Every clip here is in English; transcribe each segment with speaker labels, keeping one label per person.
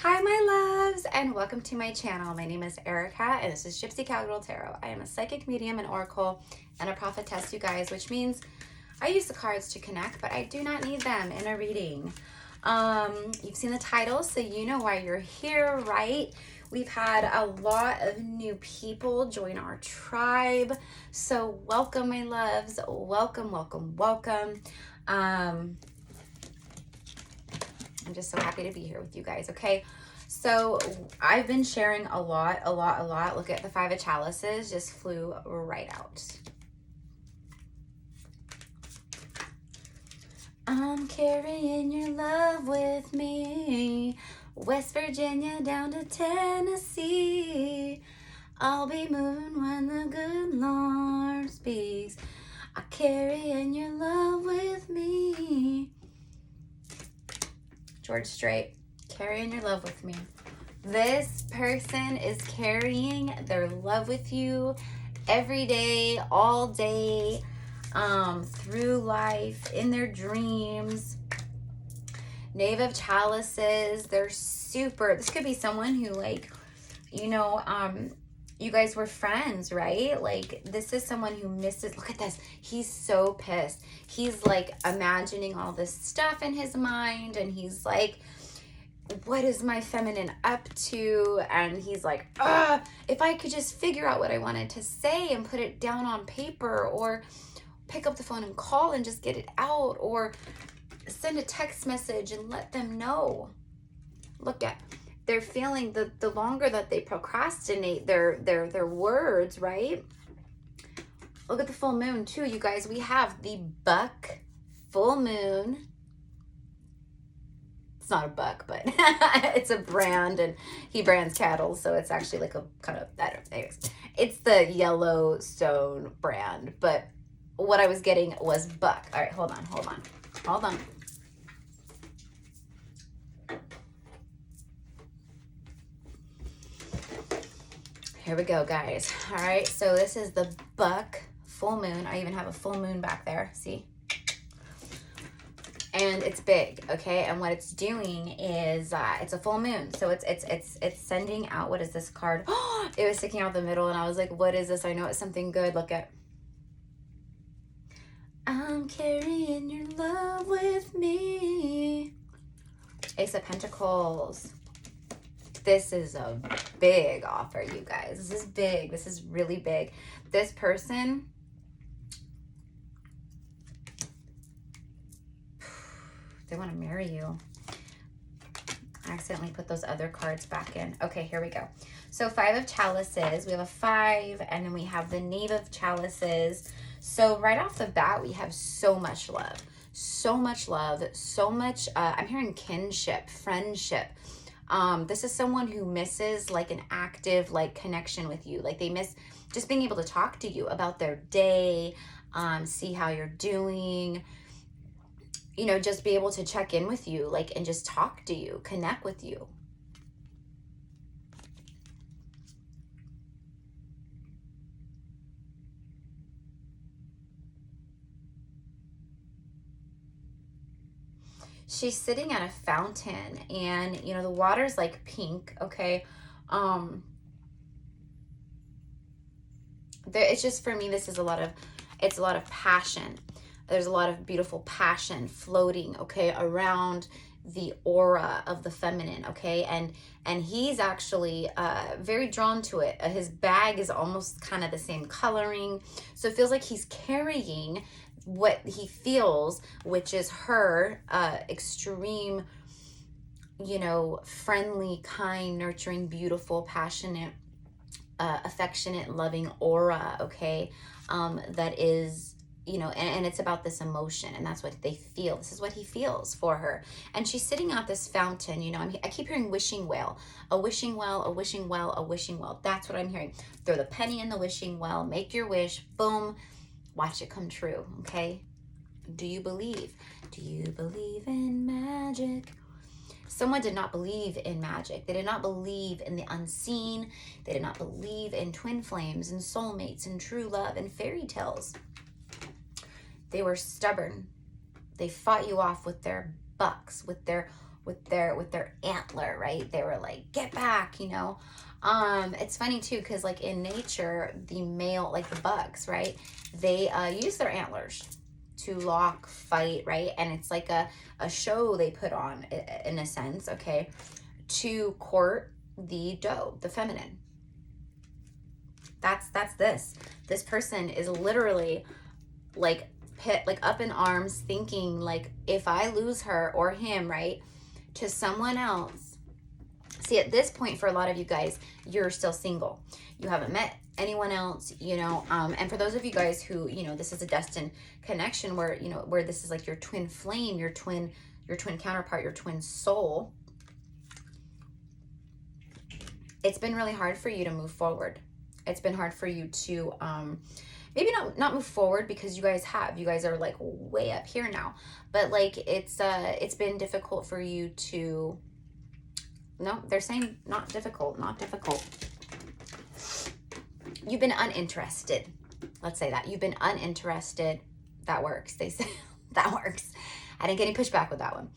Speaker 1: Hi my loves, and welcome to my channel. My name is Erica and this is Gypsy Cowgirl Tarot. I am a psychic medium, an oracle, and a prophetess, you guys, which means I use the cards to connect, but I do not need them in a reading. You've seen the title, so you know why you're here, right? We've had a lot of new people join our tribe, so welcome my loves. Welcome, welcome, welcome. I'm just so happy to be here with you guys, okay? So I've been sharing a lot. Look at the Five of Chalices, just flew right out. I'm carrying your love with me, West Virginia down to Tennessee. I'll be moving when the good Lord speaks. I'm carrying your love with me. George Strait, carrying your love with me. This person is carrying their love with you every day, all day, through life, in their dreams. Knave of Chalices, they're super, this could be someone who, like, you know, you guys were friends, right? Like, this is someone who misses, look at this, he's so pissed. He's like imagining all this stuff in his mind, and he's like, what is my feminine up to? And he's like, if I could just figure out what I wanted to say and put it down on paper, or pick up the phone and call and just get it out, or send a text message and let them know. Look at, they're feeling the longer that they procrastinate their words, right? Look at the full moon too, you guys. We have the buck full moon. It's not a buck, but it's a brand, and he brands cattle, so it's actually like a kind of, I don't know, anyways. It's the Yellowstone brand, but what I was getting was buck. All right, hold on. Here we go, guys. All right, so this is the buck full moon. I even have a full moon back there, see? And it's big, okay? And what it's doing is it's a full moon, so it's sending out, what is this card? Oh, it was sticking out the middle, and I was like, what is this? I know it's something good. Look at, I'm carrying your love with me. Ace of Pentacles. This is a big offer, you guys. This is big. This is really big. This person, they want to marry you. I accidentally put those other cards back in. Okay, here we go. So Five of Chalices. We have a 5, and then we have the Knave of Chalices. So right off the bat, we have so much love. So much love. So much, I'm hearing kinship, friendship. This is someone who misses like an active like connection with you. Like they miss just being able to talk to you about their day, see how you're doing, you know, just be able to check in with you, like, and just talk to you, connect with you. She's sitting at a fountain, and you know the water's like pink, okay? It's just, for me, this is a lot of passion. There's a lot of beautiful passion floating, okay, around the aura of the feminine, okay? And he's actually very drawn to it. His bag is almost kind of the same coloring, so it feels like he's carrying what he feels, which is her extreme, you know, friendly, kind, nurturing, beautiful, passionate, affectionate, loving aura, okay? That is, you know, and it's about this emotion, and that's what they feel. This is what he feels for her. And she's sitting at this fountain, you know, I keep hearing wishing well, a wishing well, a wishing well, a wishing well. That's what I'm hearing. Throw the penny in the wishing well, make your wish, boom, watch it come true, okay? Do you believe? Do you believe in magic? Someone did not believe in magic. They did not believe in the unseen. They did not believe in twin flames and soulmates and true love and fairy tales. They were stubborn. They fought you off with their bucks, with their with their antler, right? They were like, get back, you know. It's funny too, because like in nature, the male, like the bugs, right, they use their antlers to lock, fight, right? And it's like a show they put on, in a sense, okay, to court the doe, the feminine. That's this person is literally like up in arms, thinking like, if I lose her or him, right, to someone else. See, at this point, for a lot of you guys, you're still single. You haven't met anyone else, you know, and for those of you guys who, you know, this is a destined connection where, you know, where this is like your twin flame, your twin counterpart, your twin soul. It's been really hard for you to move forward. It's been hard for you to, maybe not move forward, because you guys are like way up here now, but like it's been difficult for you to, no, they're saying not difficult. You've been uninterested. Let's say that. You've been uninterested. That works. They say that works. I didn't get any pushback with that one.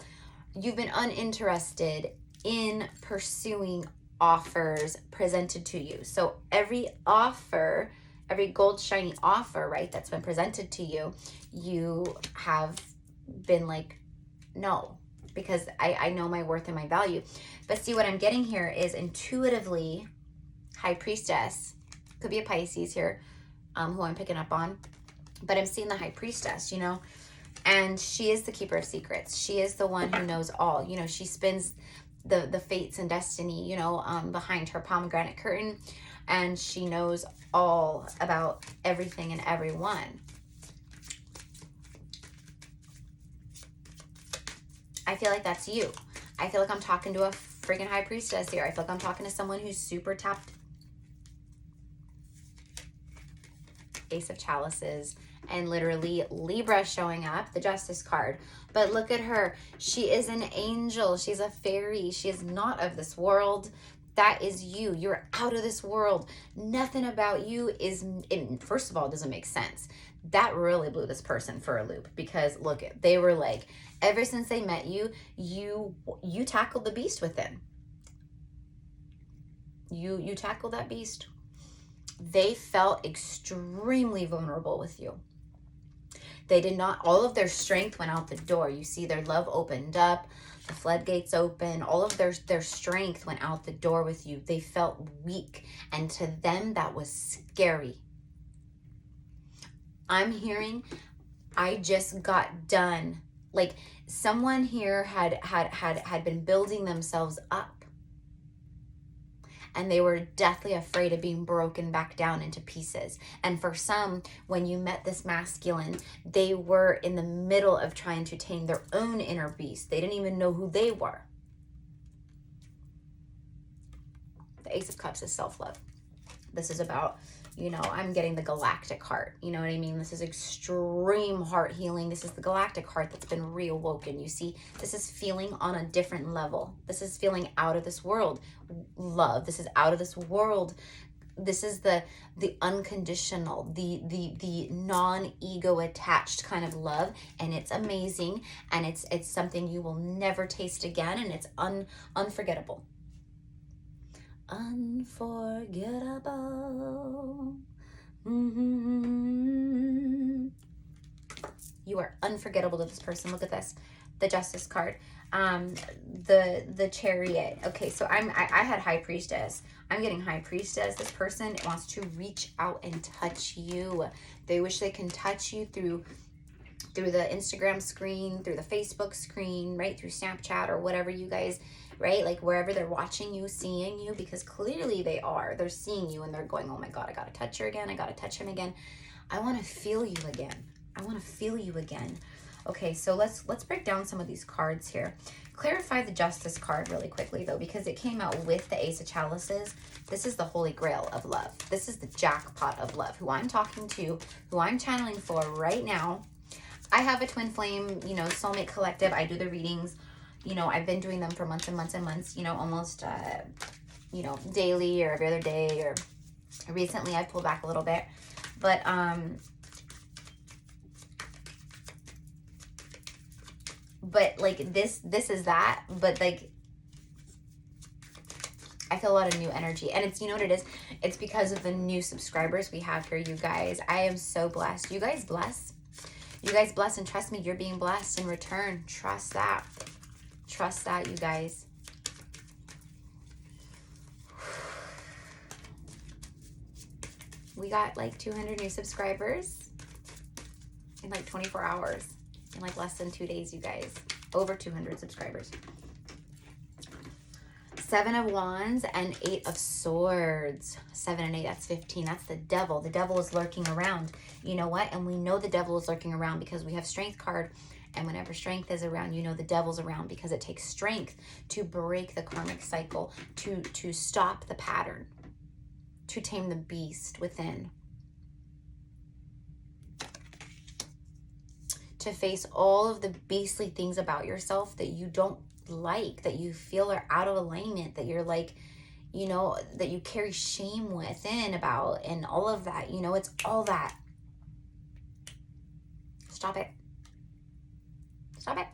Speaker 1: You've been uninterested in pursuing offers presented to you. So every offer, every gold shiny offer, right, that's been presented to you, you have been like, no, because I know my worth and my value. But see, what I'm getting here is intuitively, High Priestess, could be a Pisces here, who I'm picking up on, but I'm seeing the High Priestess, you know, and she is the keeper of secrets. She is the one who knows all, you know, she spins the fates and destiny, you know, behind her pomegranate curtain, and she knows all about everything and everyone. I feel like that's you. I feel like I'm talking to a freaking High Priestess here. I feel like I'm talking to someone who's super tapped. Ace of Chalices, and literally Libra showing up, the Justice card. But look at her. She is an angel. She's a fairy. She is not of this world. That is you. You're out of this world. Nothing about you is, first of all, doesn't make sense. That really blew this person for a loop, because look, they were like, ever since they met you, you tackled the beast within. You tackled that beast. They felt extremely vulnerable with you. They did not, all of their strength went out the door. You see, their love opened up, the floodgates open, all of their strength went out the door with you. They felt weak, and to them that was scary. I'm hearing, I just got done. Like someone here had been building themselves up, and they were deathly afraid of being broken back down into pieces. And for some, when you met this masculine, they were in the middle of trying to tame their own inner beast. They didn't even know who they were. The Ace of Cups is self-love. This is about, you know, I'm getting the galactic heart. You know what I mean? This is extreme heart healing. This is the galactic heart that's been reawoken. You see, this is feeling on a different level. This is feeling out of this world love. This is out of this world. This is the unconditional, the non-ego attached kind of love, and it's amazing, and it's something you will never taste again, and it's unforgettable. Unforgettable. You are unforgettable to this person. Look at this, the Justice card, the Chariot. Okay, so I had High Priestess. I'm getting High Priestess. This person wants to reach out and touch you. They wish they can touch you through the Instagram screen, through the Facebook screen, right, through Snapchat or whatever you guys, right, like wherever they're watching you, seeing you, because clearly they're seeing you, and they're going, oh my God, I gotta touch her again, I gotta touch him again, I want to feel you again, I want to feel you again. Okay, so let's break down some of these cards here. Clarify the Justice card really quickly though, because it came out with the Ace of Chalices. This is the Holy Grail of love. This is the jackpot of love, who I'm talking to, who I'm channeling for right now. I have a twin flame, you know, soulmate collective. I do the readings. You know, I've been doing them for months and months and months, you know, almost, you know, daily or every other day, or recently I've pulled back a little bit. But, But like this is that, but like I feel a lot of new energy. And it's, you know what it is? It's because of the new subscribers we have here, you guys. I am so blessed. You guys bless. You guys bless, and trust me, you're being blessed in return. Trust that. Trust that, you guys. We got like 200 new subscribers in like 24 hours. In like less than 2 days, you guys. Over 200 subscribers. 7 of Wands and 8 of Swords. 7 and 8, that's 15. That's the devil. The devil is lurking around. You know what? And we know the devil is lurking around because we have Strength card. And whenever strength is around, you know the devil's around, because it takes strength to break the karmic cycle, to stop the pattern, to tame the beast within, to face all of the beastly things about yourself that you don't like, that you feel are out of alignment, that you're like, you know, that you carry shame within about, and all of that, you know, it's all that. Stop it. Stop it.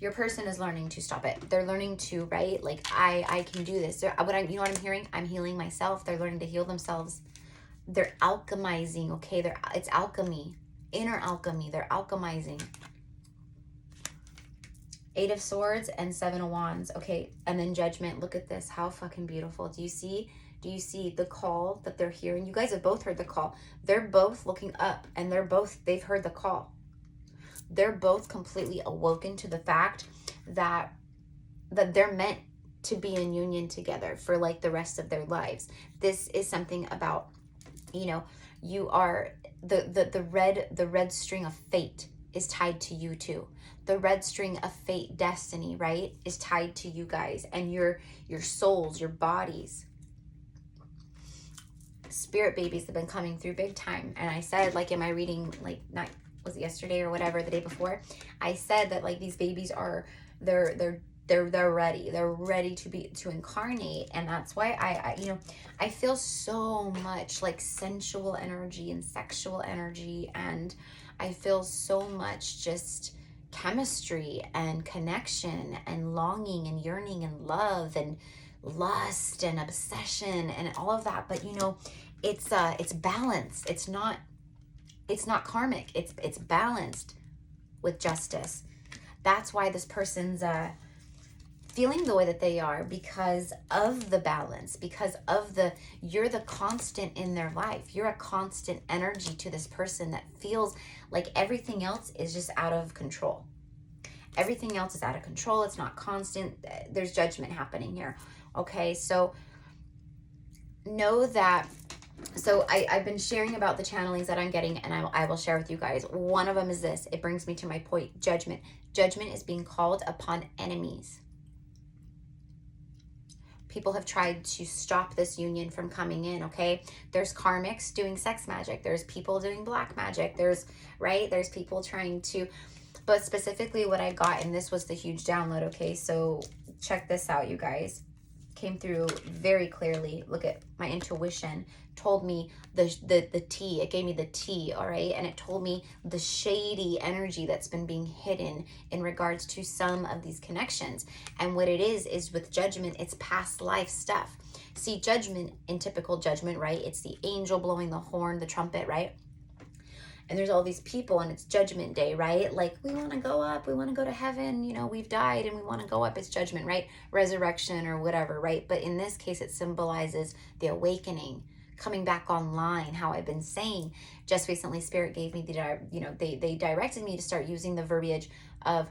Speaker 1: Your person is learning to stop it. They're learning to, right? Like, I can do this. You know what I'm hearing? I'm healing myself. They're learning to heal themselves. They're alchemizing, okay? It's alchemy. Inner alchemy. They're alchemizing. 8 of Swords and 7 of Wands. Okay, and then Judgment. Look at this. How fucking beautiful. Do you see? Do you see the call that they're hearing? You guys have both heard the call. They're both looking up, and they've heard the call. They're both completely awoken to the fact that they're meant to be in union together for like the rest of their lives. This is something about, you know, you are the red string of fate is tied to you too. The red string of fate, destiny, right, is tied to you guys and your souls, your bodies. Spirit babies have been coming through big time. And I said, like in my reading, like not was it yesterday or whatever, the day before, I said that like these babies are they're ready. They're ready to incarnate. And that's why I you know, I feel so much like sensual energy and sexual energy, and I feel so much just chemistry and connection and longing and yearning and love and lust and obsession and all of that. But you know, it's balanced. It's not karmic. It's balanced with justice. That's why this person's feeling the way that they are, because of the balance, because of you're the constant in their life. You're a constant energy to this person that feels like everything else is just out of control. Everything else is out of control. It's not constant. There's judgment happening here. Okay, so know that. So I've been sharing about the channelings that I'm getting, and I will share with you guys. One of them is this. It brings me to my point. Judgment. Judgment is being called upon enemies. People have tried to stop this union from coming in, okay? There's karmics doing sex magic. There's people doing black magic. There's people trying to, but specifically what I got, and this was the huge download, okay? So check this out, you guys. Came through very clearly. Look at my intuition told me the tea. It gave me the tea, all right? And it told me the shady energy that's been being hidden in regards to some of these connections. And what it is with judgment, it's past life stuff. See, judgment, in typical judgment, right? It's the angel blowing the horn, the trumpet, right? And there's all these people, and it's judgment day, right? Like, we want to go up, we want to go to heaven, you know, we've died and we want to go up. It's judgment, right? Resurrection or whatever, right? But in this case, it symbolizes the awakening, coming back online. How I've been saying, just recently, Spirit gave me they directed me to start using the verbiage of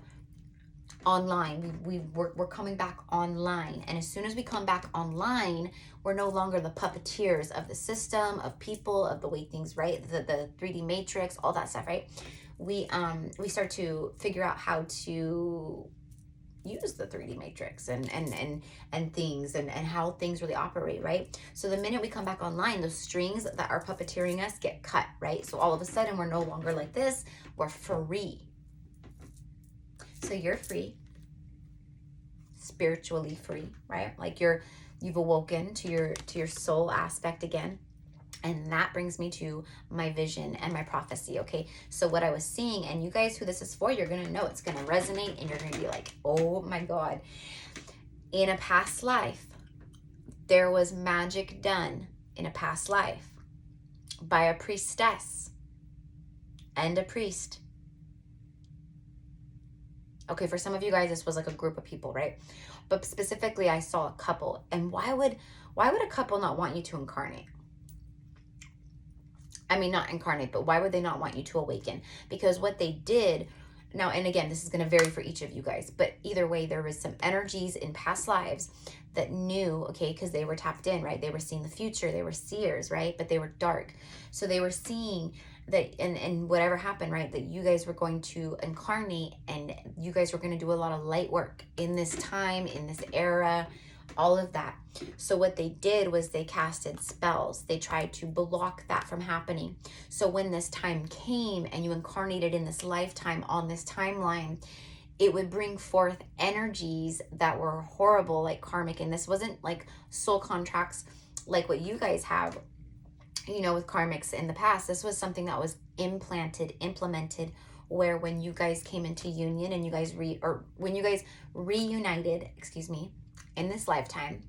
Speaker 1: online. We're coming back online, and as soon as we come back online, we're no longer the puppeteers of the system, of people, of the way things, right? The 3D matrix, all that stuff, right? We start to figure out how to use the 3D matrix and things and how things really operate, right? So the minute we come back online, those strings that are puppeteering us get cut, right? So all of a sudden, we're no longer like this. We're free. So you're free, spiritually free, right? Like you've awoken to your soul aspect again. And that brings me to my vision and my prophecy, okay? So what I was seeing, and you guys who this is for, you're going to know, it's going to resonate, and you're going to be like, oh my God. In a past life, there was magic done in a past life by a priestess and a priest. Okay, for some of you guys, this was like a group of people, right? But specifically, I saw a couple. And why would a couple not want you to incarnate? I mean, not incarnate, but why would they not want you to awaken? Because what they did now, and again, this is going to vary for each of you guys, but either way, there was some energies in past lives that knew, okay, because they were tapped in, right? They were seeing the future. They were seers, right? But they were dark. So they were seeing that, and whatever happened, right, that you guys were going to incarnate, and you guys were going to do a lot of light work in this time, in this era, all of that. So what they did was they casted spells. They tried to block that from happening. So when this time came and you incarnated in this lifetime on this timeline, it would bring forth energies that were horrible, like karmic. And this wasn't like soul contracts like what you guys have, you know, with karmics in the past. This was something that was implemented, where when you guys came into union and you guys when you guys reunited, in this lifetime,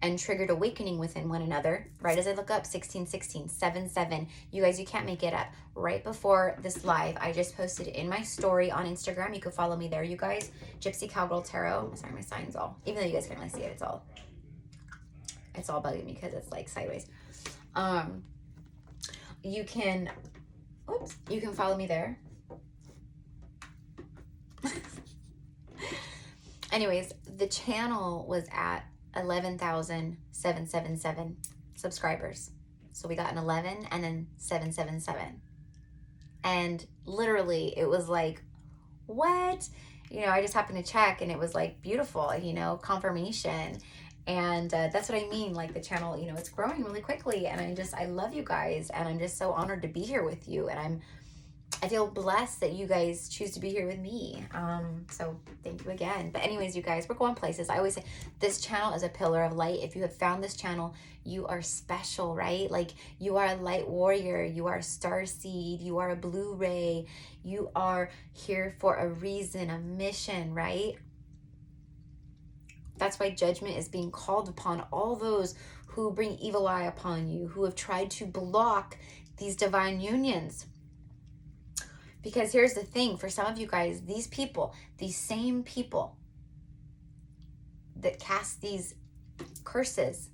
Speaker 1: and triggered awakening within one another, right? As I look up 1616, 77, you guys, you can't make it up. Right before this live, I just posted in my story on Instagram. You can follow me there, you guys. Gypsy Cowgirl Tarot. Sorry, my sign's all, even though you guys can't really see it, it's all bugging me because it's like sideways. You can follow me there. Anyways, the channel was at 11,777 subscribers. So we got an 11 and then 777. And literally it was like, what? You know, I just happened to check and it was like beautiful, you know, confirmation. And that's what I mean. Like the channel, you know, it's growing really quickly. And I love you guys. And I'm just so honored to be here with you. And I feel blessed that you guys choose to be here with me. So thank you again. But anyways, you guys, we're going places. I always say this channel is a pillar of light. If you have found this channel, you are special, right? Like you are a light warrior. You are a starseed. You are a blue ray. You are here for a reason, a mission, right? That's why judgment is being called upon all those who bring evil eye upon you, who have tried to block these divine unions. Because here's the thing, for some of you guys, these people, these same people that cast these curses,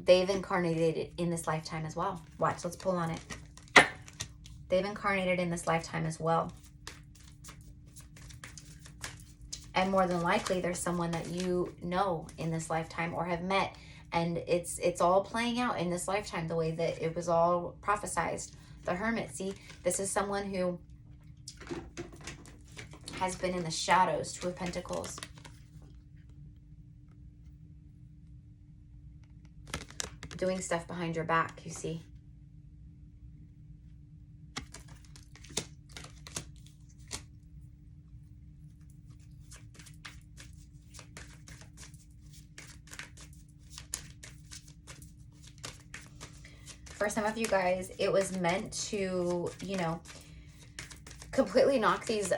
Speaker 1: they've incarnated in this lifetime as well. Watch, let's pull on it. They've incarnated in this lifetime as well. And more than likely, there's someone that you know in this lifetime or have met. And it's all playing out in this lifetime the way that it was all prophesized. The Hermit, see, this is someone who has been in the shadows, Two of Pentacles. Doing stuff behind your back, you see. For some of you guys, it was meant to, you know, completely knock these,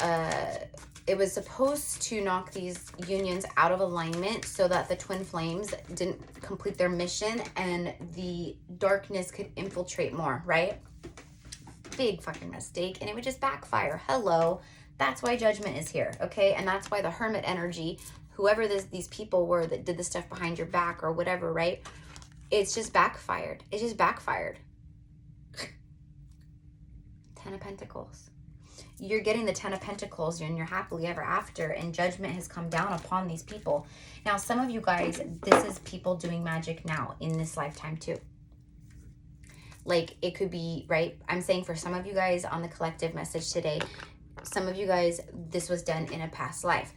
Speaker 1: it was supposed to knock these unions out of alignment so that the twin flames didn't complete their mission and the darkness could infiltrate more, right? Big fucking mistake. And it would just backfire. Hello. That's why judgment is here, okay? And that's why the Hermit energy, whoever these people were that did the stuff behind your back or whatever, right? It's just backfired. It just backfired. 10 of Pentacles. You're getting the 10 of Pentacles and you're happily ever after, and judgment has come down upon these people. Now, some of you guys, this is people doing magic now in this lifetime too. Like it could be, right? I'm saying for some of you guys on the collective message today, some of you guys, this was done in a past life.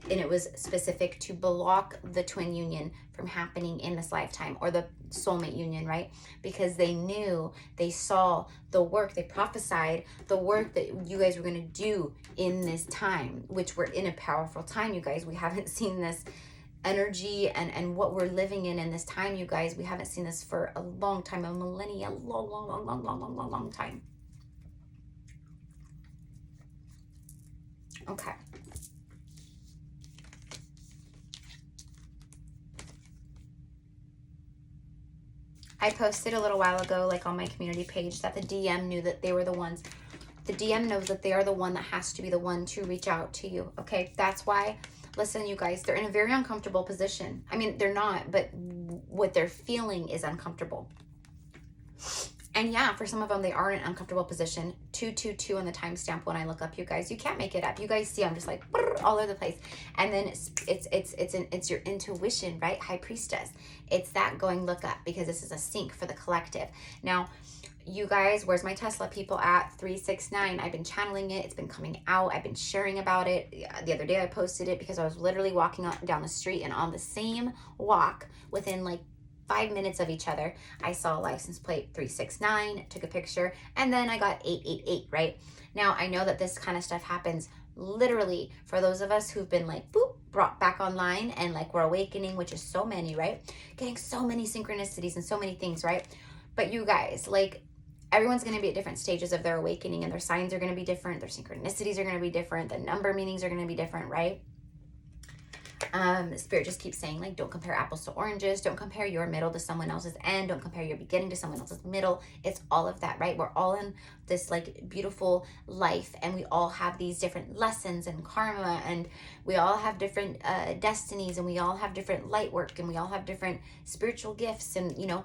Speaker 1: And it was specific to block the twin union from happening in this lifetime, or the soulmate union, right? Because they knew, they saw the work, they prophesied the work that you guys were going to do in this time, which we're in a powerful time, you guys. We haven't seen this energy and what we're living in this time, you guys. We haven't seen this for a long time, a millennia, long time. Okay. I posted a little while ago, like on my community page, that the DM knew that they were the ones. The DM knows that they are the one that has to be the one to reach out to you. Okay. That's why, listen, you guys, they're in a very uncomfortable position. I mean, they're not, but what they're feeling is uncomfortable. And yeah, for some of them, they are in an uncomfortable position. 222 on the timestamp when I look up, you guys. You can't make it up. You guys see I'm just like all over the place. And then it's your intuition, right? High priestess. It's that going look up, because this is a sync for the collective. Now, you guys, where's my Tesla people at? 369. I've been channeling it. It's been coming out. I've been sharing about it. The other day I posted it because I was literally walking down the street, and on the same walk, within like 5 minutes of each other, I saw a license plate 369, took a picture, and then I got 888, right? Now, I know that this kind of stuff happens literally for those of us who've been like, boop, brought back online, and like we're awakening, which is so many, right? Getting so many synchronicities and so many things, right? But you guys, like, everyone's going to be at different stages of their awakening, and their signs are going to be different. Their synchronicities are going to be different. The number meanings are going to be different, right? Spirit just keeps saying, like, don't compare apples to oranges. Don't compare your middle to someone else's end. Don't compare your beginning to someone else's middle. It's all of that, right? We're all in this like beautiful life, and we all have these different lessons and karma, and we all have different destinies, and we all have different light work, and we all have different spiritual gifts. And you know,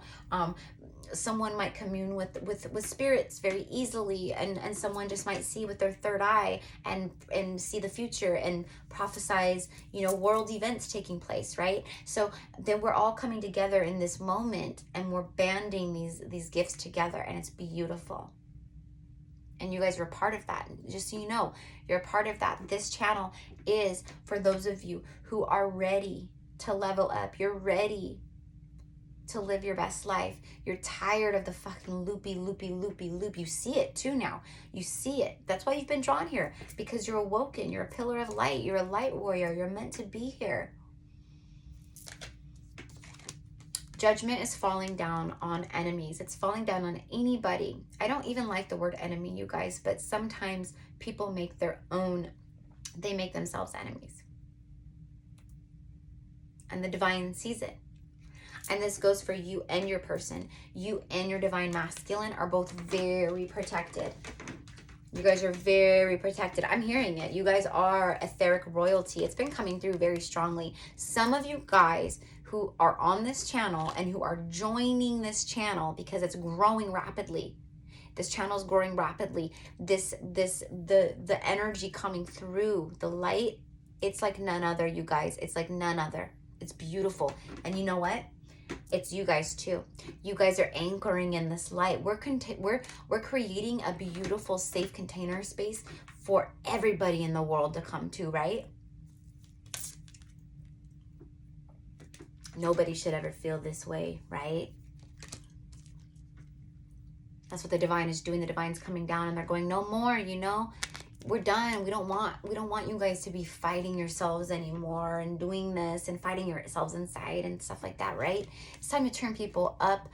Speaker 1: someone might commune with spirits very easily, and someone just might see with their third eye and see the future and prophesize, you know, world events taking place, right? So then we're all coming together in this moment, and we're banding these gifts together, and it's beautiful. And you guys are part of that. Just so you know, you're a part of that. This channel is for those of you who are ready to level up. You're ready to live your best life. You're tired of the fucking loop. You see it too now. You see it. That's why you've been drawn here, because you're awoken. You're a pillar of light. You're a light warrior. You're meant to be here. Judgment is falling down on enemies. It's falling down on anybody. I don't even like the word enemy, you guys, but sometimes people make they make themselves enemies. And the divine sees it. And this goes for you and your person. You and your divine masculine are both very protected. You guys are very protected. I'm hearing it. You guys are etheric royalty. It's been coming through very strongly. Some of you guys who are on this channel and who are joining this channel because it's growing rapidly. This channel is growing rapidly. The energy coming through, the light, it's like none other, you guys. It's like none other. It's beautiful. And you know what? It's you guys too. You guys are anchoring in this light. We're creating a beautiful, safe container space for everybody in the world to come to, right? Nobody should ever feel this way, right? That's what the divine is doing. The divine's coming down, and they're going, no more, you know? We're done. We don't want you guys to be fighting yourselves anymore and doing this and fighting yourselves inside and stuff like that, right? It's time to turn people up,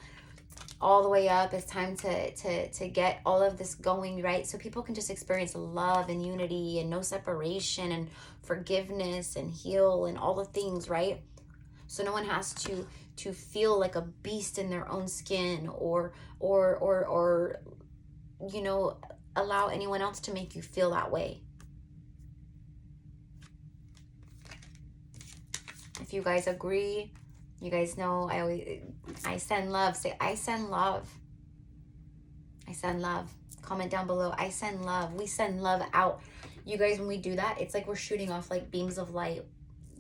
Speaker 1: all the way up. It's time to get all of this going, right? So people can just experience love and unity and no separation and forgiveness and heal and all the things, right? So no one has to feel like a beast in their own skin or you know, allow anyone else to make you feel that way. If you guys agree, you guys know I send love. Say, I send love. I send love. Comment down below. I send love. We send love out. You guys, when we do that, it's like we're shooting off like beams of light.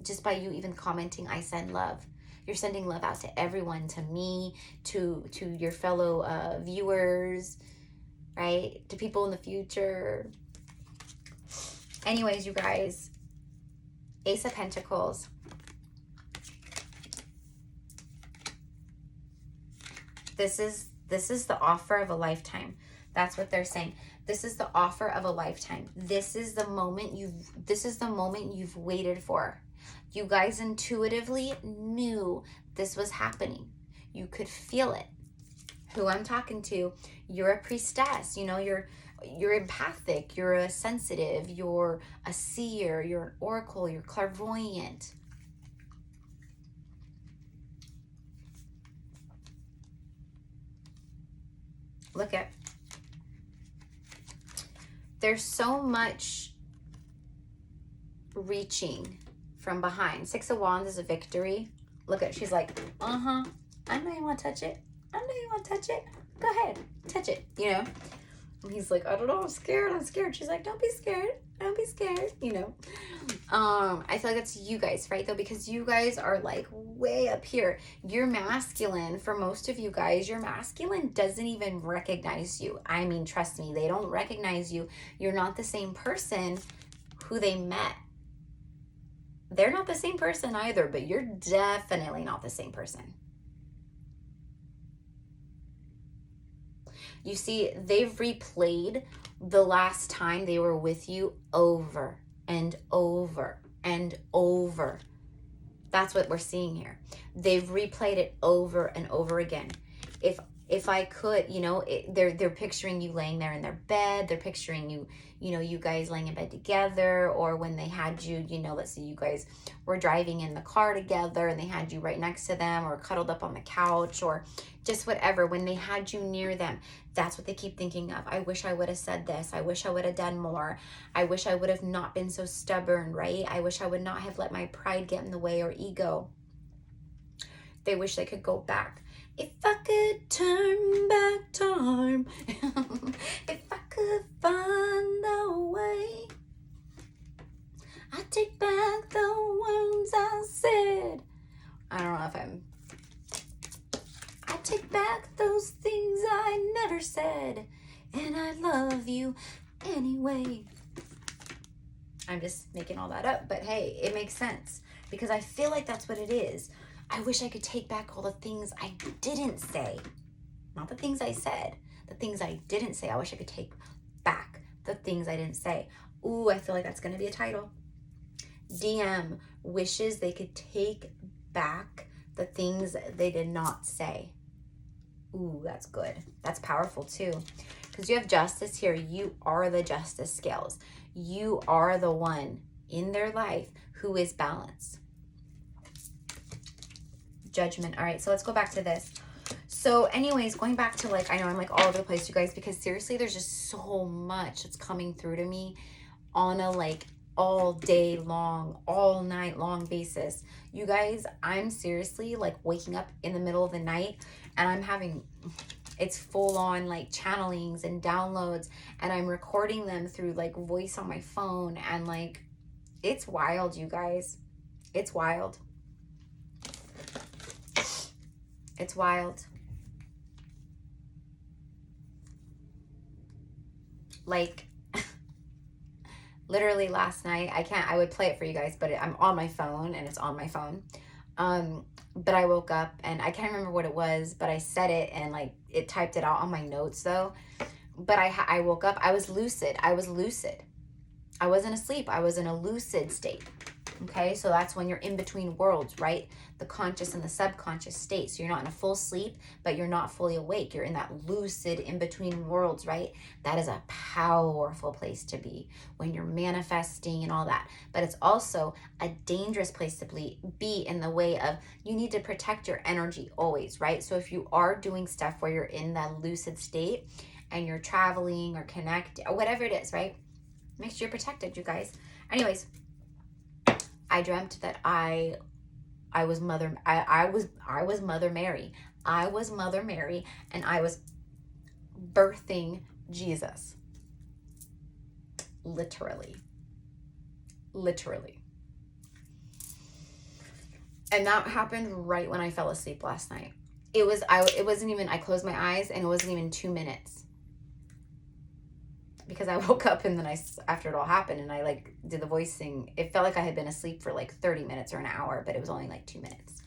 Speaker 1: Just by you even commenting, I send love. You're sending love out to everyone, to me, to your fellow viewers, right? To people in the future. Anyways, you guys, Ace of Pentacles. This is the offer of a lifetime. That's what they're saying. This is the offer of a lifetime. This is the moment you've waited for. You guys intuitively knew this was happening. You could feel it. Who I'm talking to, you're a priestess, you know, you're empathic, you're a sensitive, you're a seer, you're an oracle, you're clairvoyant. Look at, there's so much reaching from behind. Six of Wands is a victory. Look at, she's like, I know you want to touch it. I know you want to touch it. Go ahead, touch it, you know? And he's like, I don't know, I'm scared. She's like, don't be scared. Don't be scared, you know? I feel like that's you guys, right? Though, because you guys are like way up here. Your masculine, for most of you guys, your masculine doesn't even recognize you. I mean, trust me, they don't recognize you. You're not the same person who they met. They're not the same person either, but you're definitely not the same person. You see, they've replayed the last time they were with you over and over and over. That's what we're seeing here. They've replayed it over and over again. If I could, you know, they're picturing you laying there in their bed. They're picturing you, you know, you guys laying in bed together, or when they had you, you know, let's say you guys were driving in the car together and they had you right next to them, or cuddled up on the couch, or just whatever. When they had you near them, that's what they keep thinking of. I wish I would have said this. I wish I would have done more. I wish I would have not been so stubborn, right? I wish I would not have let my pride get in the way, or ego. They wish they could go back. If I could turn back time, if I could find a way, I'd take back the words I said. I don't know if I'd take back those things I never said, and I love you anyway. I'm just making all that up, but hey, it makes sense, because I feel like that's what it is. I wish I could take back all the things I didn't say. Not the things I said, the things I didn't say. I wish I could take back the things I didn't say. Ooh, I feel like that's going to be a title. DM wishes they could take back the things they did not say. Ooh, that's good. That's powerful too. Because you have justice here. You are the justice scales. You are the one in their life who is balanced. Judgment. All right, so let's go back to this. So anyways, going back to, like, I know I'm like all over the place, you guys, because seriously, there's just so much that's coming through to me on a like all day long, all night long basis. You guys, I'm seriously like waking up in the middle of the night and I'm having, it's full on like channelings and downloads, and I'm recording them through like voice on my phone, and like, it's wild, you guys. It's wild. It's wild. Like, literally last night, I would play it for you guys, but I'm on my phone, and it's on my phone. But I woke up, and I can't remember what it was, but I said it, and like, it typed it out on my notes though. But I woke up, I was lucid. I wasn't asleep. I was in a lucid state. Okay, so that's when you're in between worlds, right? The conscious and the subconscious state. So you're not in a full sleep, but you're not fully awake. You're in that lucid in between worlds, right? That is a powerful place to be when you're manifesting and all that. But it's also a dangerous place to be in the way of, you need to protect your energy always, right? So if you are doing stuff where you're in that lucid state and you're traveling or connecting or whatever it is, right? Make sure you're protected, you guys. Anyways, I dreamt that I was Mother Mary. I was Mother Mary, and I was birthing Jesus. Literally. And that happened right when I fell asleep last night. It wasn't even, I closed my eyes and it wasn't even 2 minutes. Because I woke up and then after it all happened and I like did the voice thing, it felt like I had been asleep for like 30 minutes or an hour, but it was only like 2 minutes.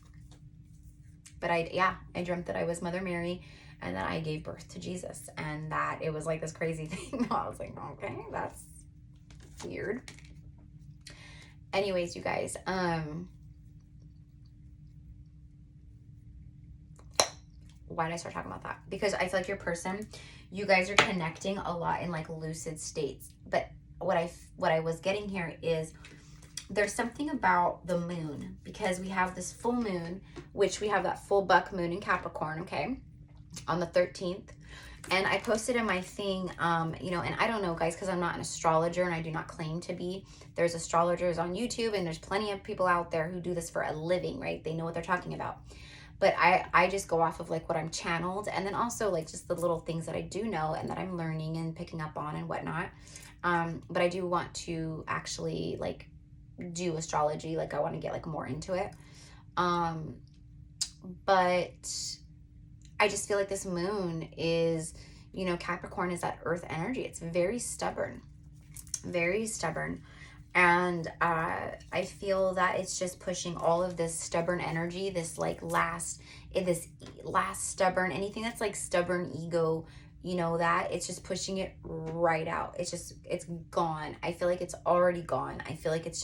Speaker 1: But I dreamt that I was Mother Mary and that I gave birth to Jesus, and that it was like this crazy thing. I was like, okay, that's weird. anyways, you guys, why did I start talking about that? Because I feel like your person, you guys are connecting a lot in like lucid states. But what I was getting here is there's something about the moon, because we have this full moon, which we have that full buck moon in Capricorn, okay, on the 13th. And I posted in my thing, you know, and I don't know, guys, because I'm not an astrologer and I do not claim to be. There's astrologers on YouTube and there's plenty of people out there who do this for a living, right? They know what they're talking about. But I just go off of like what I'm channeled, and then also like just the little things that I do know and that I'm learning and picking up on and whatnot. But I do want to actually like do astrology. Like I want to get like more into it. But I just feel like this moon is, you know, Capricorn is that earth energy. It's very stubborn, very stubborn. And I feel that it's just pushing all of this stubborn energy, this last stubborn, anything that's like stubborn ego, you know, that it's just pushing it right out. It's gone. I feel like it's already gone. I feel like it's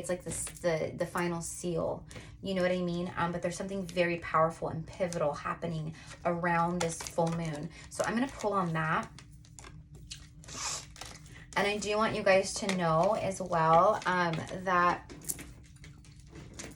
Speaker 1: like the final seal. You know what I mean? But there's something very powerful and pivotal happening around this full moon. So I'm going to pull on that. And I do want you guys to know as well that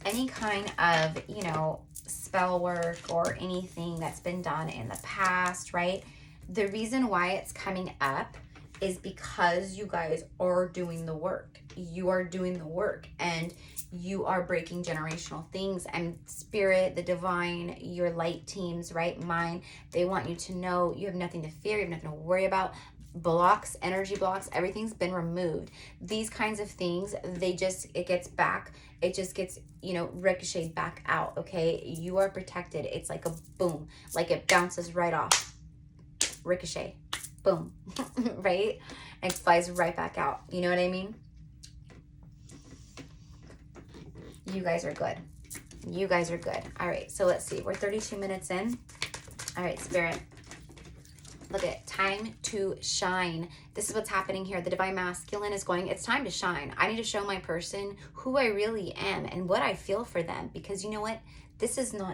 Speaker 1: any kind of, you know, spell work or anything that's been done in the past, right? The reason why it's coming up is because you guys are doing the work. You are doing the work and you are breaking generational things. And spirit, the divine, your light teams, right? Mine, they want you to know you have nothing to fear. You have nothing to worry about. Blocks, energy blocks, everything's been removed. These kinds of things, it just gets, you know, ricocheted back out, okay? You are protected. It's like a boom, like it bounces right off. Ricochet, boom, right? And it flies right back out. You know what I mean? You guys are good. You guys are good. All right, so let's see. We're 32 minutes in. All right, Spirit. Look at it. Time to shine. This is what's happening here. The divine masculine is going, it's time to shine. I need to show my person who I really am and what I feel for them. Because you know what?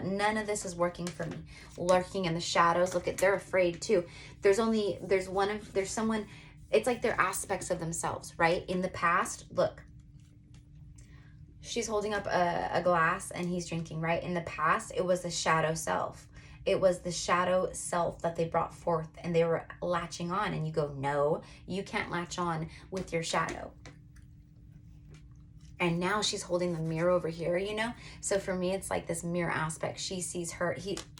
Speaker 1: None of this is working for me. Lurking in the shadows. Look at, they're afraid too. There's someone, it's like they're aspects of themselves, right? In the past, look. She's holding up a glass and he's drinking, right? In the past, it was the shadow self. It was the shadow self that they brought forth and they were latching on. And you go, no, you can't latch on with your shadow. And now she's holding the mirror over here, you know? So for me, it's like this mirror aspect. She sees her,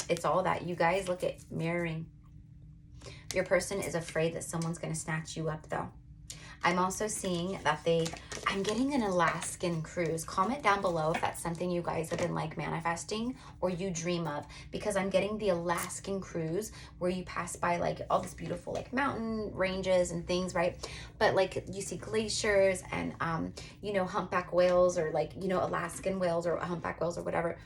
Speaker 1: it's all that. You guys, look at mirroring. Your person is afraid that someone's going to snatch you up though. I'm also seeing that I'm getting an Alaskan cruise. Comment down below if that's something you guys have been like manifesting or you dream of, because I'm getting the Alaskan cruise where you pass by like all this beautiful like mountain ranges and things, right? But like you see glaciers and, you know, humpback whales or like, you know, Alaskan whales or humpback whales or whatever.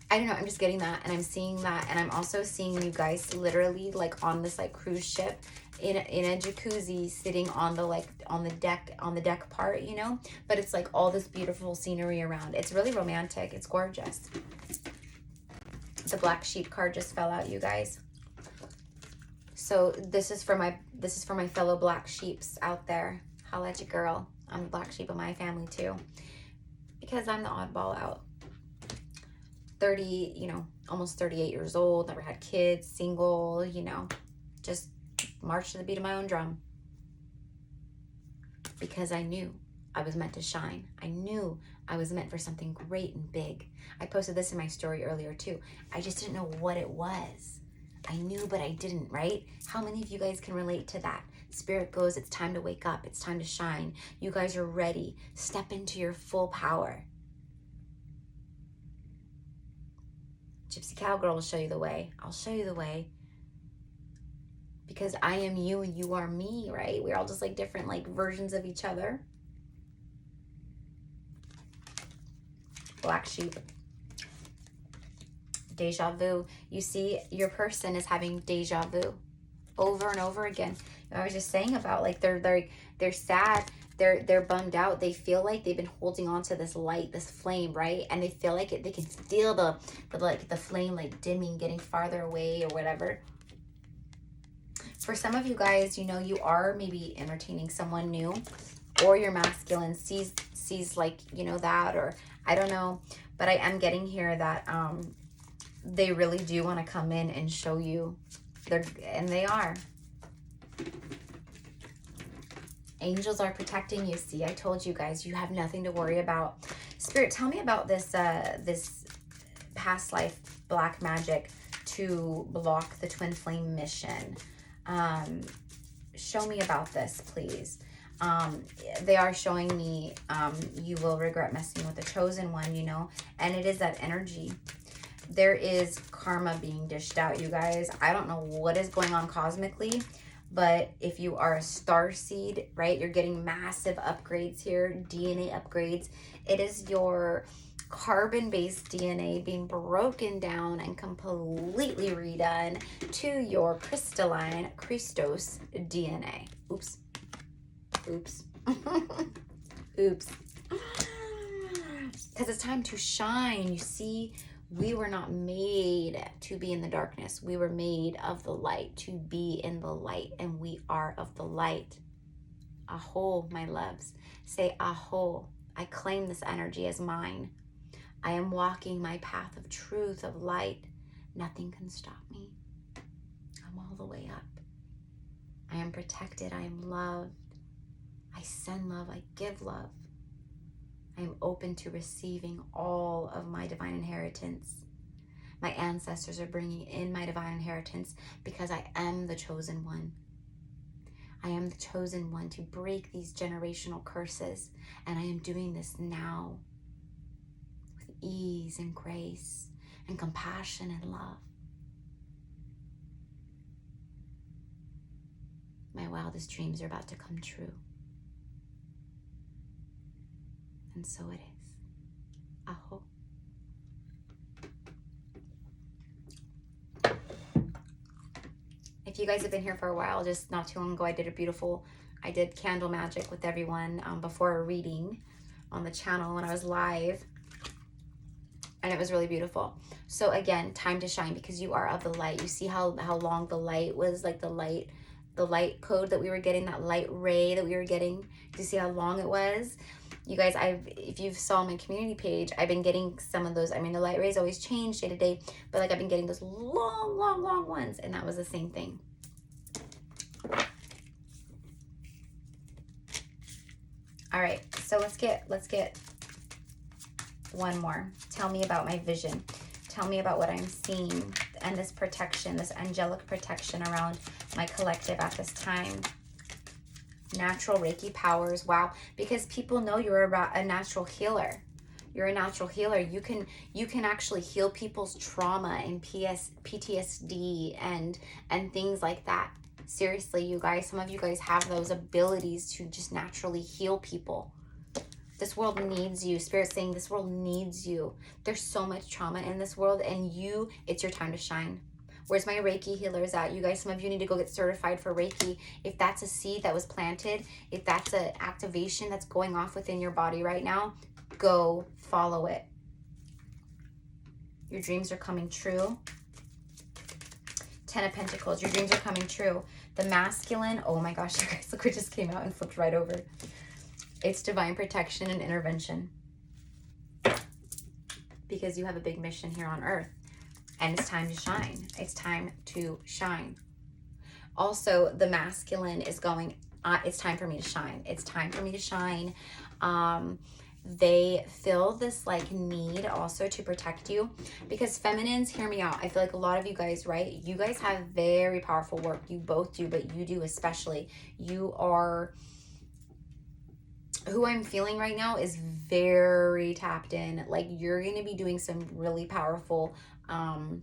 Speaker 1: I don't know. I'm just getting that and I'm seeing that. And I'm also seeing you guys literally like on this like cruise ship in a jacuzzi sitting on the deck part, you know, but it's like all this beautiful scenery around. It's really romantic. It's gorgeous. The black sheep card just fell out, you guys. So this is for my fellow black sheeps out there. Holla at your girl. I'm the black sheep of my family too, because I'm the oddball out. 30, you know, almost 38 years old, never had kids, single, you know, just march to the beat of my own drum. Because I knew I was meant to shine. I knew I was meant for something great and big. I posted this in my story earlier too. I just didn't know what it was. I knew, but I didn't, right? How many of you guys can relate to that? Spirit goes, it's time to wake up. It's time to shine. You guys are ready. Step into your full power. Gypsy Cowgirl will show you the way. I'll show you the way. Because I am you and you are me, right? We're all just like different like versions of each other. Black sheep. Deja vu. You see, your person is having deja vu over and over again. I was just saying about like they're sad. they're bummed out. They feel like they've been holding on to this light, this flame, right? And they feel like they can feel the flame like dimming, getting farther away or whatever. For some of you guys, you know, you are maybe entertaining someone new, or your masculine sees like, you know, that, or I don't know, but I am getting here that they really do want to come in and show you and they are. Angels are protecting you. See, I told you guys, you have nothing to worry about. Spirit, tell me about this this past life black magic to block the twin flame mission. Show me about this, please. They are showing me you will regret messing with the chosen one, you know, and it is that energy. There is karma being dished out, you guys. I don't know what is going on cosmically, but if you are a starseed, right, you're getting massive upgrades here, DNA upgrades. It is your carbon-based DNA being broken down and completely redone to your crystalline Christos DNA. Oops. Oops. Oops. Because it's time to shine. You see, we were not made to be in the darkness. We were made of the light, to be in the light, and we are of the light. Aho, my loves. Say aho. I claim this energy as mine. I am walking my path of truth, of light. Nothing can stop me. I'm all the way up. I am protected. I am loved. I send love. I give love. I am open to receiving all of my divine inheritance. My ancestors are bringing in my divine inheritance because I am the chosen one. I am the chosen one to break these generational curses, and I am doing this now with ease and grace and compassion and love. My wildest dreams are about to come true. And so it is. Aho. If you guys have been here for a while, just not too long ago, I did candle magic with everyone before a reading on the channel when I was live. And it was really beautiful. So again, time to shine because you are of the light. You see how long the light was, like the light code that we were getting, that light ray that we were getting. Do you see how long it was? You guys, if you saw my community page, I've been getting some of those. I mean, the light rays always change day to day, but like I've been getting those long ones, and that was the same thing. All right, so let's get one more. Tell me about my vision. Tell me about what I'm seeing and this protection, this angelic protection around my collective at this time. Natural Reiki powers. Wow. Because people know you're a natural healer. You're a natural healer. You can actually heal people's trauma and PTSD and things like that. Seriously, you guys, some of you guys have those abilities to just naturally heal people. This world needs you. Spirit's saying this world needs you. There's so much trauma in this world, and it's your time to shine. Where's my Reiki healers at? You guys, some of you need to go get certified for Reiki. If that's a seed that was planted, if that's an activation that's going off within your body right now, go follow it. Your dreams are coming true. 10 of Pentacles, your dreams are coming true. The masculine, oh my gosh, you guys, look what just came out and flipped right over. It's divine protection and intervention. Because you have a big mission here on earth. And it's time to shine. It's time to shine. Also, the masculine is going, it's time for me to shine. It's time for me to shine. They feel this like need also to protect you, because feminines, hear me out. I feel like a lot of you guys, right? You guys have very powerful work. You both do, but you do especially. You are, who I'm feeling right now is very tapped in. Like you're going to be doing some really powerful, I'm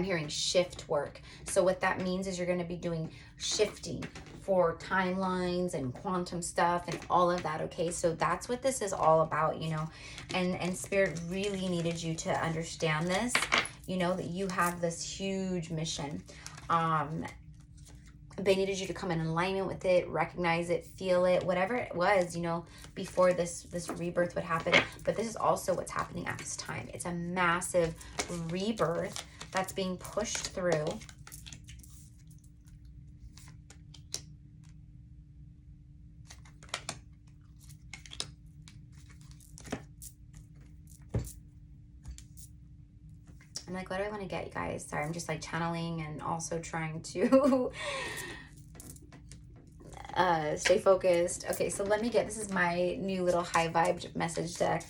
Speaker 1: hearing shift work. So what that means is you're going to be doing shifting for timelines and quantum stuff and all of that. Okay. So that's what this is all about, you know, and Spirit really needed you to understand this, you know, that you have this huge mission. They needed you to come in alignment with it, recognize it, feel it, whatever it was, you know, before this rebirth would happen. But this is also what's happening at this time. It's a massive rebirth that's being pushed through. I'm like, what do I want to get, you guys? Sorry, I'm just like channeling and also trying to stay focused. Okay, so let me get, this is my new little high vibe message deck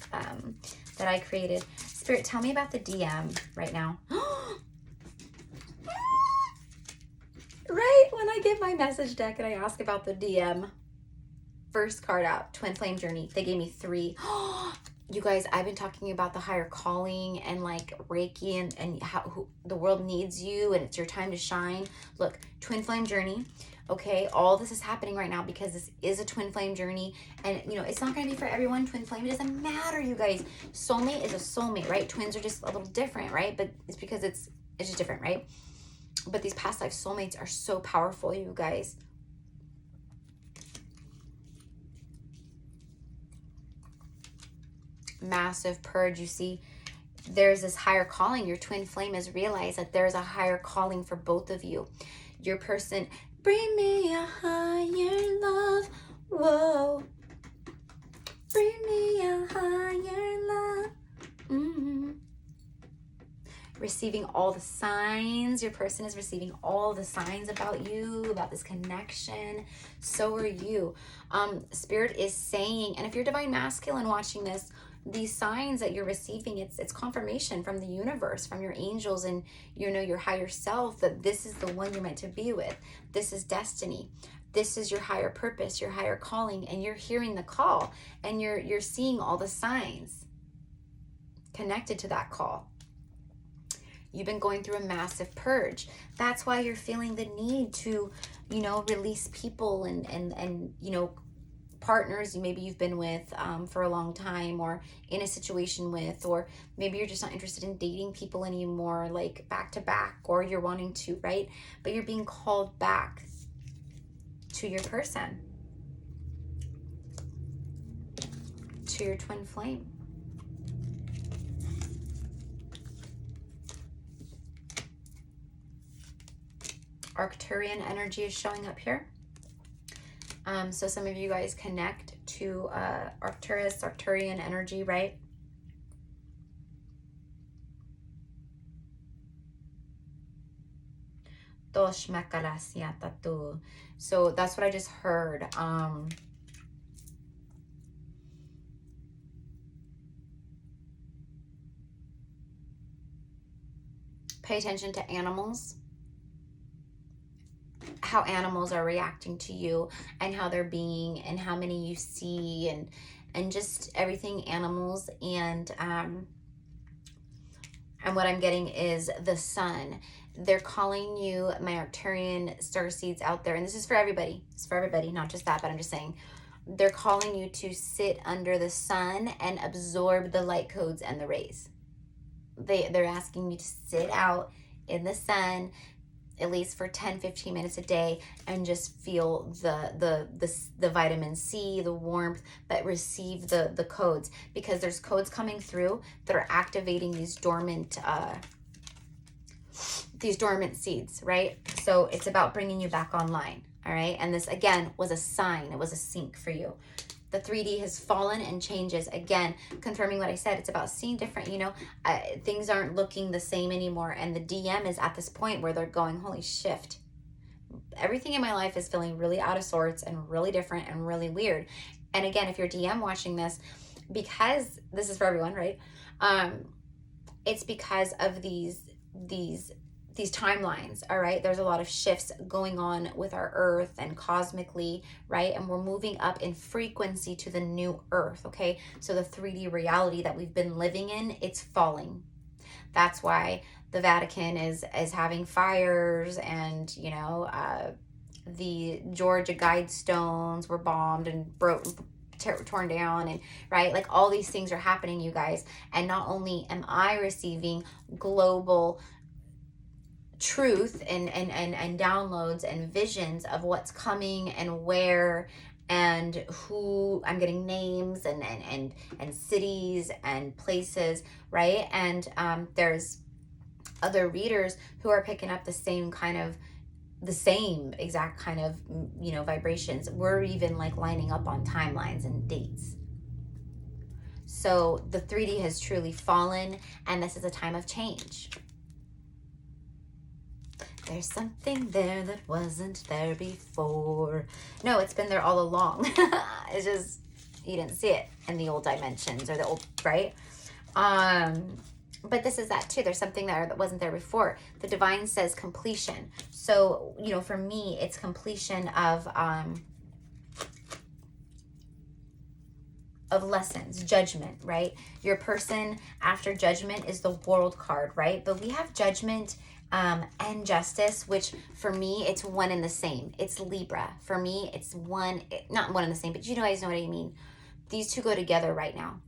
Speaker 1: that I created. Spirit, tell me about the DM right now. Right when I get my message deck and I ask about the DM, first card out, Twin Flame Journey. They gave me 3. You guys, I've been talking about the higher calling and like Reiki and how the world needs you and it's your time to shine. Look, Twin Flame Journey. Okay, all this is happening right now because this is a twin flame journey, and you know it's not going to be for everyone. Twin flame, it doesn't matter, you guys. Soulmate is a soulmate, right? Twins are just a little different, right? But it's because it's just different, right? But these past life soulmates are so powerful, you guys. Massive purge. You see, there's this higher calling. Your twin flame has realized that there's a higher calling for both of you. Your person, bring me a higher love. Whoa. Bring me a higher love. Receiving all the signs. Your person is receiving all the signs about you, about this connection. So are you. Spirit is saying, and if you're divine masculine watching this, these signs that you're receiving, it's confirmation from the universe, from your angels and, you know, your higher self, that this is the one you're meant to be with. This is destiny. This is your higher purpose, your higher calling, and you're hearing the call and you're seeing all the signs connected to that call. You've been going through a massive purge. That's why you're feeling the need to, you know, release people and you know, partners maybe you've been with for a long time, or in a situation with, or maybe you're just not interested in dating people anymore, like back to back, or you're wanting to, right? But you're being called back to your person, to your twin flame. Arcturian energy is showing up here. So some of you guys connect to Arcturian energy, right? So that's what I just heard. Pay attention to animals. How animals are reacting to you and how they're being and how many you see and just everything animals. And what I'm getting is the sun. They're calling you, my Arcturian starseeds out there, and this is for everybody. It's for everybody, not just that, but I'm just saying they're calling you to sit under the sun and absorb the light codes and the rays. They're asking you to sit out in the sun at least for 10-15 minutes a day and just feel the vitamin C, the warmth, but receive the codes, because there's codes coming through that are activating these dormant seeds, right? So it's about bringing you back online, all right? And this, again, was a sign. It was a sync for you. The 3D has fallen and changes. Again, confirming what I said, it's about seeing different, you know, things aren't looking the same anymore. And the DM is at this point where they're going, holy shift. Everything in my life is feeling really out of sorts and really different and really weird. And again, if you're DM watching this, because this is for everyone, right? It's because of these timelines, all right? There's a lot of shifts going on with our earth and cosmically, right? And we're moving up in frequency to the new earth, okay? So the 3D reality that we've been living in, it's falling. That's why the Vatican is having fires, and, you know, the Georgia Guidestones were bombed and torn down, and right, like all these things are happening, you guys. And not only am I receiving global truth and downloads and visions of what's coming and where and who. I'm getting names and cities and places, right? And there's other readers who are picking up the same exact kind of, you know, vibrations. We're even like lining up on timelines and dates. So the 3D has truly fallen, and this is a time of change. There's something there that wasn't there before. No, it's been there all along. It's just, you didn't see it in the old dimensions or the old, right? But this is that too. There's something there that wasn't there before. The divine says completion. So, you know, for me, it's completion of lessons, judgment, right? Your person after judgment is the world card, right? But we have judgment and justice, which for me, it's one and the same. It's Libra. For me, it's not one and the same, but you guys know what I mean. These two go together right now.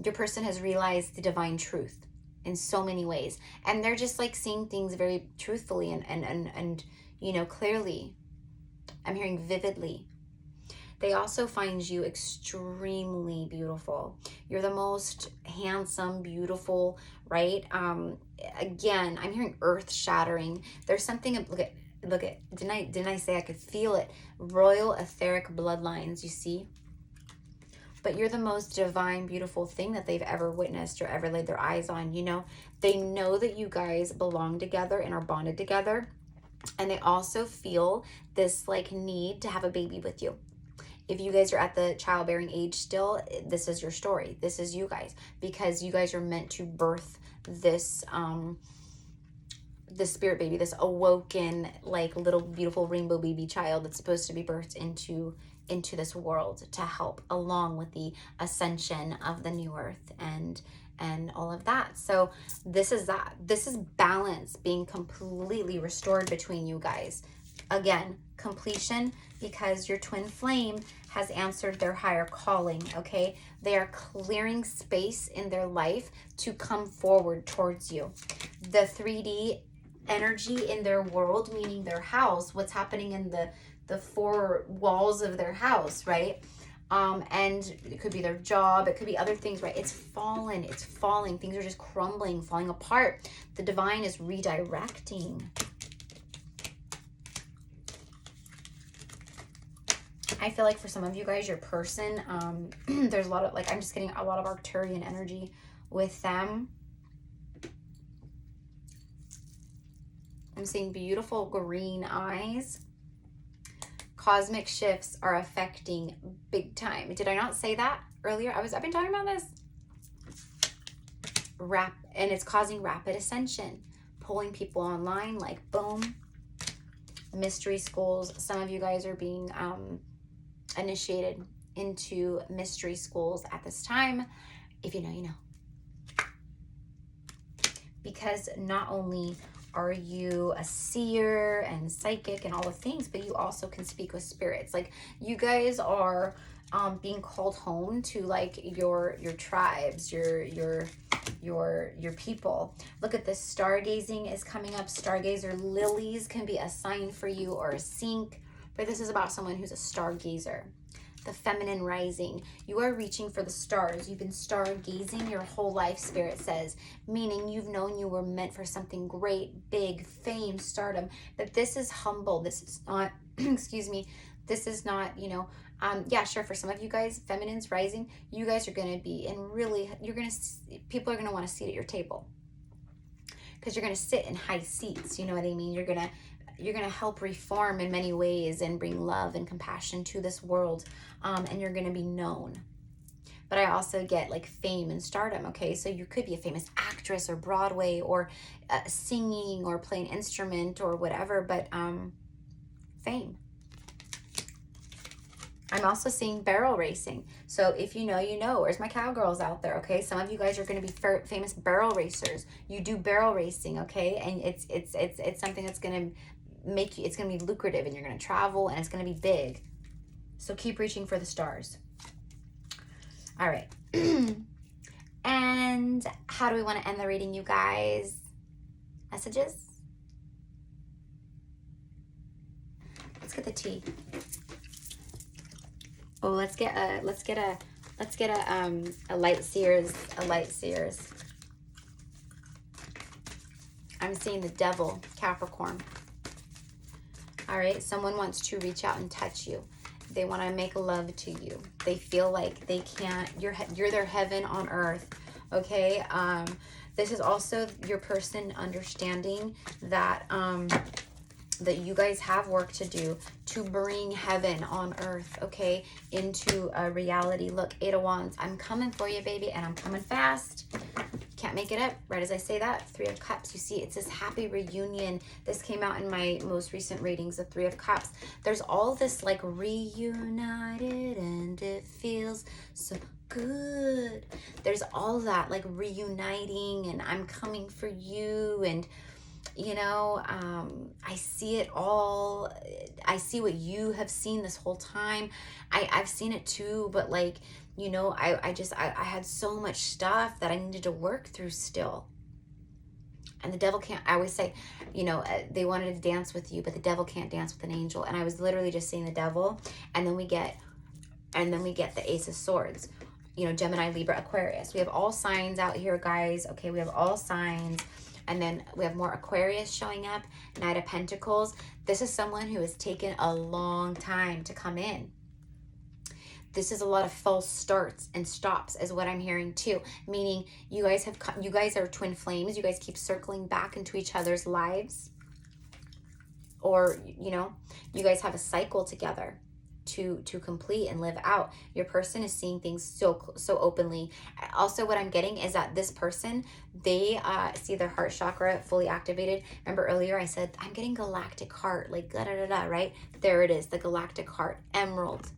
Speaker 1: Your person has realized the divine truth in so many ways. And they're just like seeing things very truthfully and you know, clearly. I'm hearing vividly. They also find you extremely beautiful. You're the most handsome, beautiful, right? Again, I'm hearing earth shattering. There's something, look at, didn't I say I could feel it? Royal etheric bloodlines, you see? But you're the most divine, beautiful thing that they've ever witnessed or ever laid their eyes on, you know? They know that you guys belong together and are bonded together. And they also feel this like need to have a baby with you. If you guys are at the childbearing age still, this is your story. This is you guys, because you guys are meant to birth this this spirit baby, this awoken, like little beautiful rainbow baby child that's supposed to be birthed into this world to help along with the ascension of the new earth and all of that. So this is that. This is balance being completely restored between you guys. Again, completion, because your twin flame has answered their higher calling, okay? They are clearing space in their life to come forward towards you. The 3D energy in their world, meaning their house, what's happening in the four walls of their house, right? And it could be their job, it could be other things, right? It's fallen, it's falling. Things are just crumbling, falling apart. The divine is redirecting. I feel like for some of you guys, your person, there's a lot of, like, I'm just getting a lot of Arcturian energy with them. I'm seeing beautiful green eyes. Cosmic shifts are affecting big time. Did I not say that earlier? I've been talking about this. And it's causing rapid ascension. Pulling people online, like, boom. Mystery schools. Some of you guys are being initiated into mystery schools at this time. If you know, you know. Because not only are you a seer and psychic and all the things, but you also can speak with spirits. Like, you guys are being called home to, like, your tribes, your people. Look at this. Stargazing is coming up. Stargazer lilies can be a sign for you, or a sync. But this is about someone who's a stargazer. The feminine rising. You are reaching for the stars. You've been stargazing your whole life, Spirit says. Meaning you've known you were meant for something great, big, fame, stardom. But this is humble. This is not, excuse me, this is not, you know, yeah, sure, for some of you guys, feminines rising, you guys are going to be in really, people are going to want to sit at your table. Because you're going to sit in high seats, you know what I mean? You're going to help reform in many ways and bring love and compassion to this world. And you're going to be known. But I also get like fame and stardom, okay? So you could be a famous actress or Broadway or singing or play an instrument or whatever, but fame. I'm also seeing barrel racing. So if you know, you know. Where's my cowgirls out there, okay? Some of you guys are going to be famous barrel racers. You do barrel racing, okay? And it's something that's going to make you, it's going to be lucrative, and you're going to travel, and it's going to be big. So keep reaching for the stars. All right. And how do we want to end the reading, you guys? Messages? Let's get the tea. Oh, let's get a light seers, I'm seeing the devil, Capricorn. All right, someone wants to reach out and touch you. They want to make love to you. They feel like they can't, you're their heaven on earth, okay? This is also your person understanding that, that you guys have work to do to bring heaven on earth, okay, into reality. Look, 8 of Wands, I'm coming for you, baby, and I'm coming fast. Can't make it up. Right as I say that, 3 of Cups, you see, it's this happy reunion. This came out in my most recent readings, the 3 of Cups. There's all this like reunited and it feels so good. There's all that like reuniting and I'm coming for you, and you know, I see it all. I see what you have seen this whole time. I've seen it too, but like, you know, I had so much stuff that I needed to work through still. And the devil can't, I always say, you know, they wanted to dance with you, but the devil can't dance with an angel. And I was literally just seeing the devil. And then we get the Ace of Swords, you know, Gemini, Libra, Aquarius. We have all signs out here, guys. Okay, we have all signs. And then we have more Aquarius showing up, Knight of Pentacles. This is someone who has taken a long time to come in. This is a lot of false starts and stops is what I'm hearing too. Meaning you guys are twin flames. You guys keep circling back into each other's lives. Or, you know, you guys have a cycle together to complete and live out. Your person is seeing things so openly. Also, what I'm getting is that this person, they see their heart chakra fully activated. Remember earlier I said I'm getting galactic heart, like da da da da, right? There it is, the galactic heart, emerald.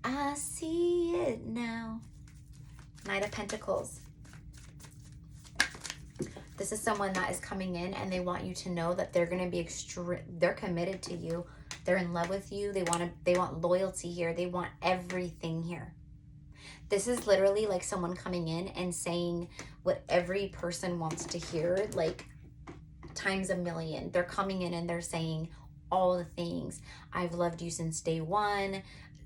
Speaker 1: I see it now. Knight of Pentacles. This is someone that is coming in and they want you to know that they're going to be they're committed to you. They're in love with you. They want loyalty here. They want everything here. This is literally like someone coming in and saying what every person wants to hear, like times a million. They're coming in and they're saying all the things. I've loved you since day one.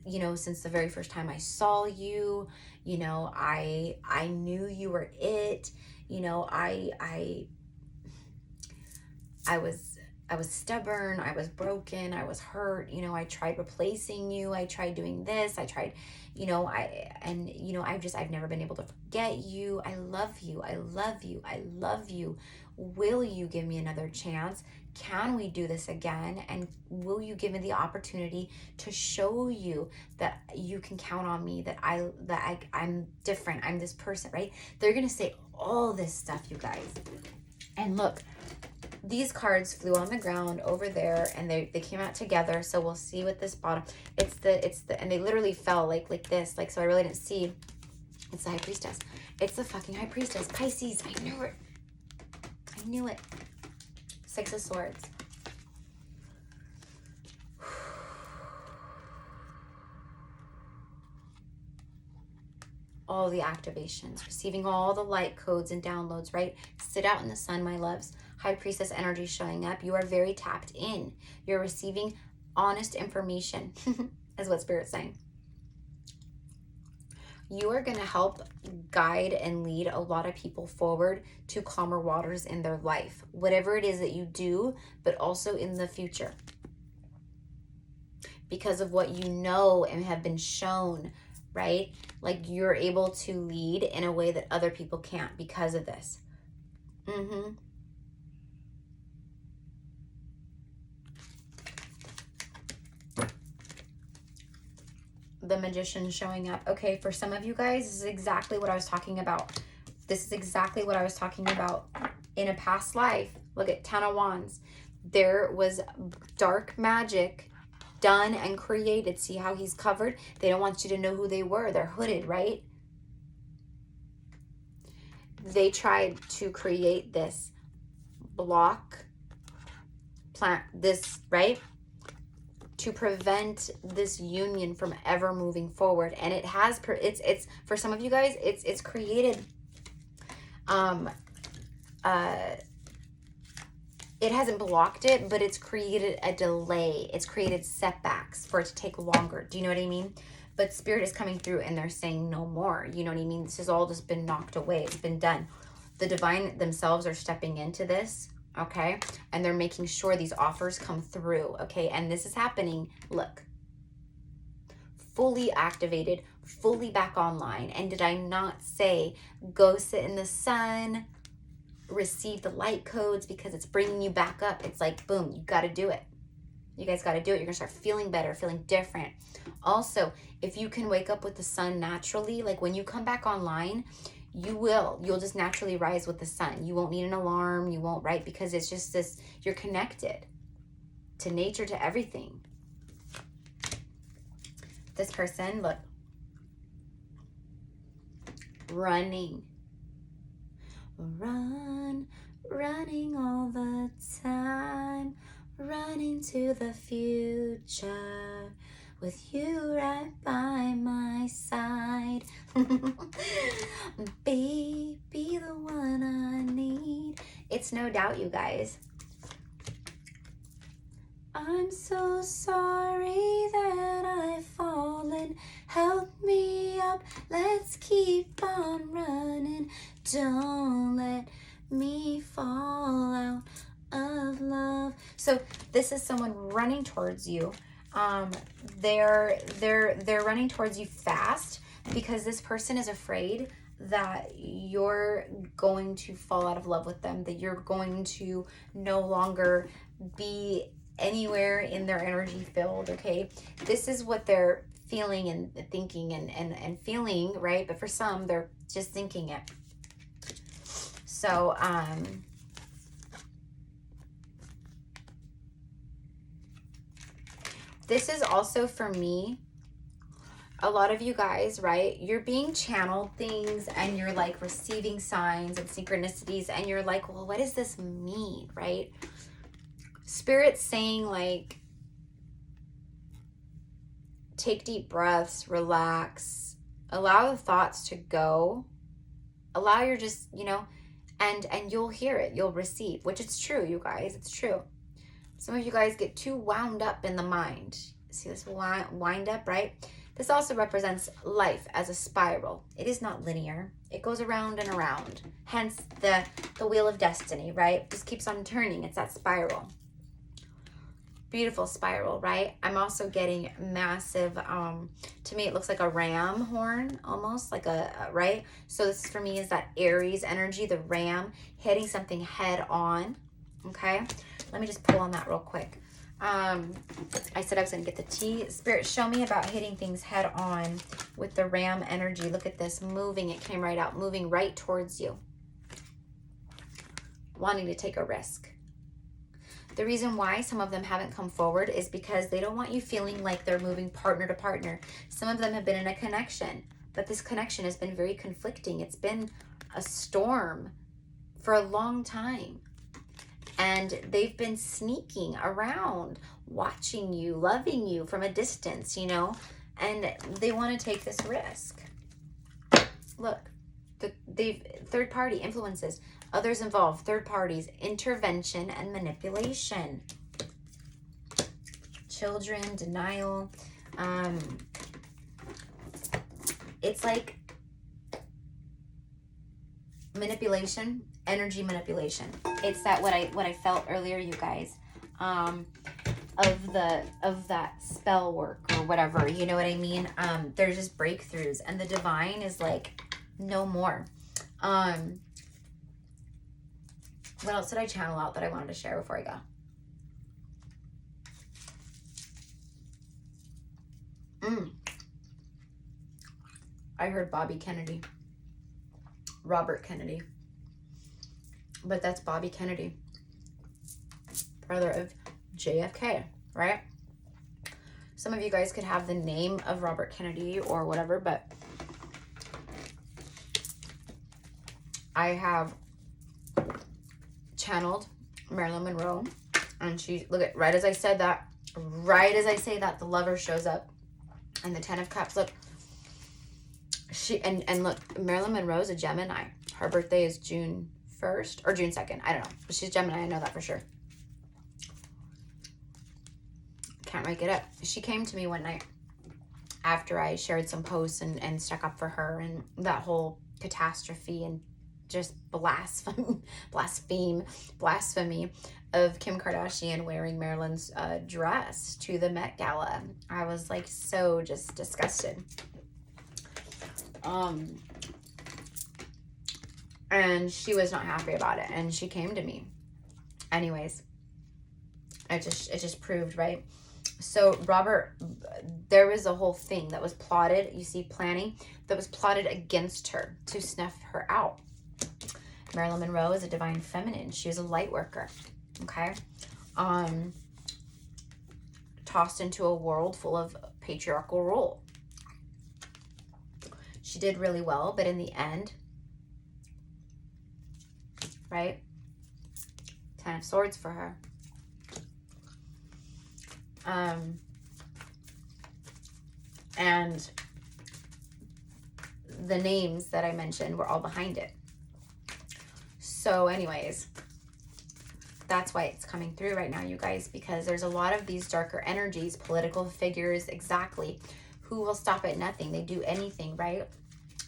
Speaker 1: You know, since the very first time I saw you, you know, I knew you were it. You know, I was stubborn, I was broken, I was hurt, you know, I tried replacing you, I tried doing this, I tried, you know, I've never been able to forget you. I love you, I love you, I love you. Will you give me another chance? Can we do this again? And will you give me the opportunity to show you that you can count on me, that I'm different, I'm this person, right? They're gonna say all this stuff, you guys. And look, these cards flew on the ground over there and they came out together. So we'll see what this bottom, it's the and they literally fell like this, like, so I really didn't see. It's the High Priestess. It's the fucking High Priestess. Pisces, I knew it. I knew it. 6 of Swords. All the activations, receiving all the light codes and downloads, right? Sit out in the sun, my loves. High Priestess energy showing up. You are very tapped in. You're receiving honest information, is what Spirit's saying. You are going to help guide and lead a lot of people forward to calmer waters in their life. Whatever it is that you do, but also in the future. Because of what you know and have been shown, right? Like you're able to lead in a way that other people can't because of this. The Magician showing up. Okay, for some of you guys, this is exactly what I was talking about. This is exactly what I was talking about in a past life. Look at 10 of Wands. There was dark magic done and created. See how he's covered? They don't want you to know who they were. They're hooded, right? They tried to create this block, plant this, right? To prevent this union from ever moving forward. And it has, it's for some of you guys, it's created It hasn't blocked it, but it's created a delay. It's created setbacks for it to take longer. Do you know what I mean? But Spirit is coming through and they're saying no more. You know what I mean? This has all just been knocked away. It's been done. The divine themselves are stepping into this, okay? And they're making sure these offers come through, okay? And this is happening, look, fully activated, fully back online. And did I not say go sit in the sun, receive the light codes, because it's bringing you back up? It's like, boom, you got to do it. You guys got to do it. You're going to start feeling better, feeling different. Also, if you can wake up with the sun naturally, like when you come back online, you'll just naturally rise with the sun. You won't need an alarm. You won't, right? Because it's just this, you're connected to nature, to everything. This person, look, running all the time, running to the future with you right by my side. Be the one I need. It's no doubt, you guys. I'm so sorry that I've fallen. Help me up. Let's keep on running. Don't let me fall out of love. So this is someone running towards you. They're running towards you fast because this person is afraid that you're going to fall out of love with them, that you're going to no longer be anywhere in their energy field, okay? This is what they're feeling and thinking and feeling, right? But for some, they're just thinking it. So, this is also for me, a lot of you guys, right? You're being channeled things and you're like receiving signs and synchronicities and you're like, well, what does this mean, right? Spirit's saying like, take deep breaths, relax, allow the thoughts to go, allow your just, you know, and you'll hear it, you'll receive, which it's true, you guys, it's true. Some of you guys get too wound up in the mind. See this wind up, right? This also represents life as a spiral. It is not linear. It goes around and around. Hence the wheel of destiny, right? Just keeps on turning. It's that spiral. Beautiful spiral, right? I'm also getting massive, to me it looks like a ram horn, almost like right? So this for me is that Aries energy, the ram hitting something head on, okay? Let me just pull on that real quick. I said I was going to get the tea. Spirit, show me about hitting things head on with the ram energy. Look at this, moving. It came right out, moving right towards you. Wanting to take a risk. The reason why some of them haven't come forward is because they don't want you feeling like they're moving partner to partner. Some of them have been in a connection, but this connection has been very conflicting. It's been a storm for a long time. And they've been sneaking around, watching you, loving you from a distance, you know, and they want to take this risk. Look, they've third party influences, others involved, third parties, intervention and manipulation, children, denial. It's like manipulation, energy manipulation. It's that what I felt earlier, you guys, of that spell work or whatever, you know what I mean? There's just breakthroughs and the divine is like no more. What else did I channel out that I wanted to share before I go? I heard Bobby Kennedy. Robert Kennedy. But that's Bobby Kennedy. Brother of JFK, right? Some of you guys could have the name of Robert Kennedy or whatever, but I have channeled Marilyn Monroe, and she, look at, right as I say that, the lover shows up, and the 10 of Cups, look, she, and look, Marilyn Monroe is a Gemini. Her birthday is June 1st or June 2nd. I don't know. But she's Gemini. I know that for sure. Can't make it up. She came to me one night after I shared some posts and stuck up for her and that whole catastrophe and just blasphemy of Kim Kardashian wearing Marilyn's dress to the Met Gala. I was like so just disgusted. And she was not happy about it, and she came to me. Anyways, it just proved, right? So Robert, there was a whole thing that was plotted, you see, planning, that was plotted against her to snuff her out. Marilyn Monroe is a divine feminine. She was a light worker, okay? Tossed into a world full of patriarchal rule. She did really well, but in the end, right? 10 of Swords for her. And the names that I mentioned were all behind it. So anyways, that's why it's coming through right now, you guys, because there's a lot of these darker energies, political figures, exactly, who will stop at nothing. They do anything, right?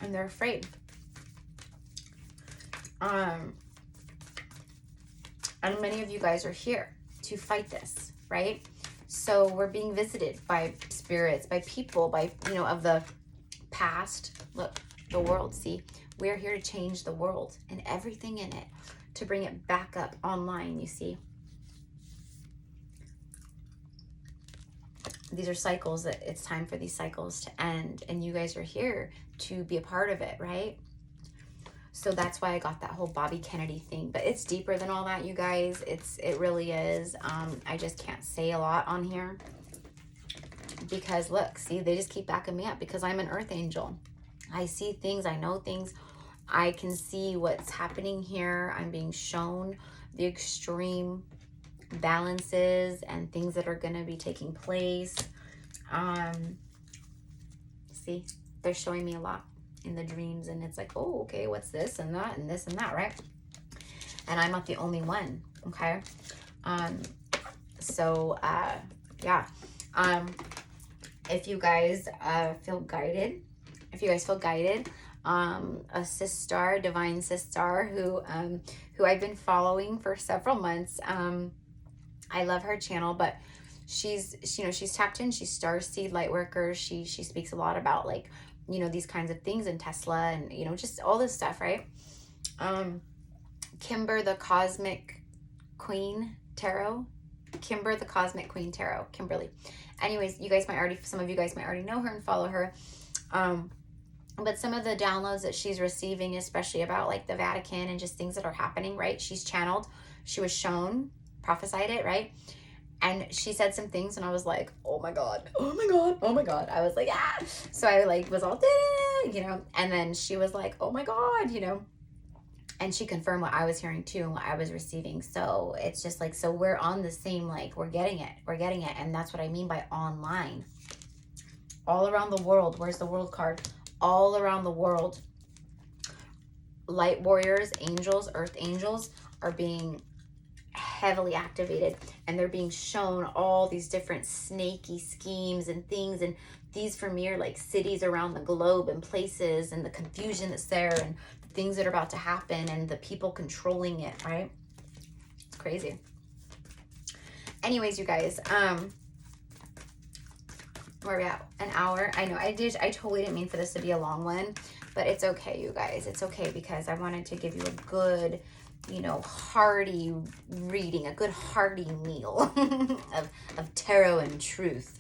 Speaker 1: And they're afraid. And many of you guys are here to fight this, right? So we're being visited by spirits, by people, by, you know, of the past. Look, the world, see? We're here to change the world and everything in it, to bring it back up online, you see? These are cycles that it's time for these cycles to end, and you guys are here to be a part of it, right? So that's why I got that whole Bobby Kennedy thing, but it's deeper than all that, you guys. It really is. I just can't say a lot on here because look, see, they just keep backing me up because I'm an earth angel. I see things, I know things, I can see what's happening here. I'm being shown the extreme balances and things that are going to be taking place. See, they're showing me a lot in the dreams, and it's like, oh, okay, what's this and that and this and that, right? And I'm not the only one, okay? Yeah. If you guys feel guided, a sister, divine sister, who I've been following for several months. I love her channel, but she's tapped in. She's Starseed Lightworker. She speaks a lot about, like, you know, these kinds of things in Tesla and, you know, just all this stuff, right? Kimber the Cosmic Queen Tarot. Kimber the Cosmic Queen Tarot. Kimberly. Anyways, some of you guys might already know her and follow her. But some of the downloads that she's receiving, especially about like the Vatican and just things that are happening, right? She's channeled, she was shown, prophesied it, right? And she said some things and I was like, oh my God, oh my God, oh my God. I was like, ah. So I like was all, you know, and then she was like, oh my God, you know, and she confirmed what I was hearing too and what I was receiving. So it's just like, so we're on the same, like, we're getting it. And that's what I mean by online. All around the world. Where's the world card? All around the world. Light warriors, angels, earth angels are being heavily activated, and they're being shown all these different snaky schemes and things, and these for me are like cities around the globe and places and the confusion that's there and the things that are about to happen and the people controlling it, right? It's crazy. Anyways, you guys, where are we at? An hour. I know I totally didn't mean for this to be a long one, but it's okay, you guys. It's okay because I wanted to give you a good, you know, hearty reading, a good hearty meal of tarot and truth.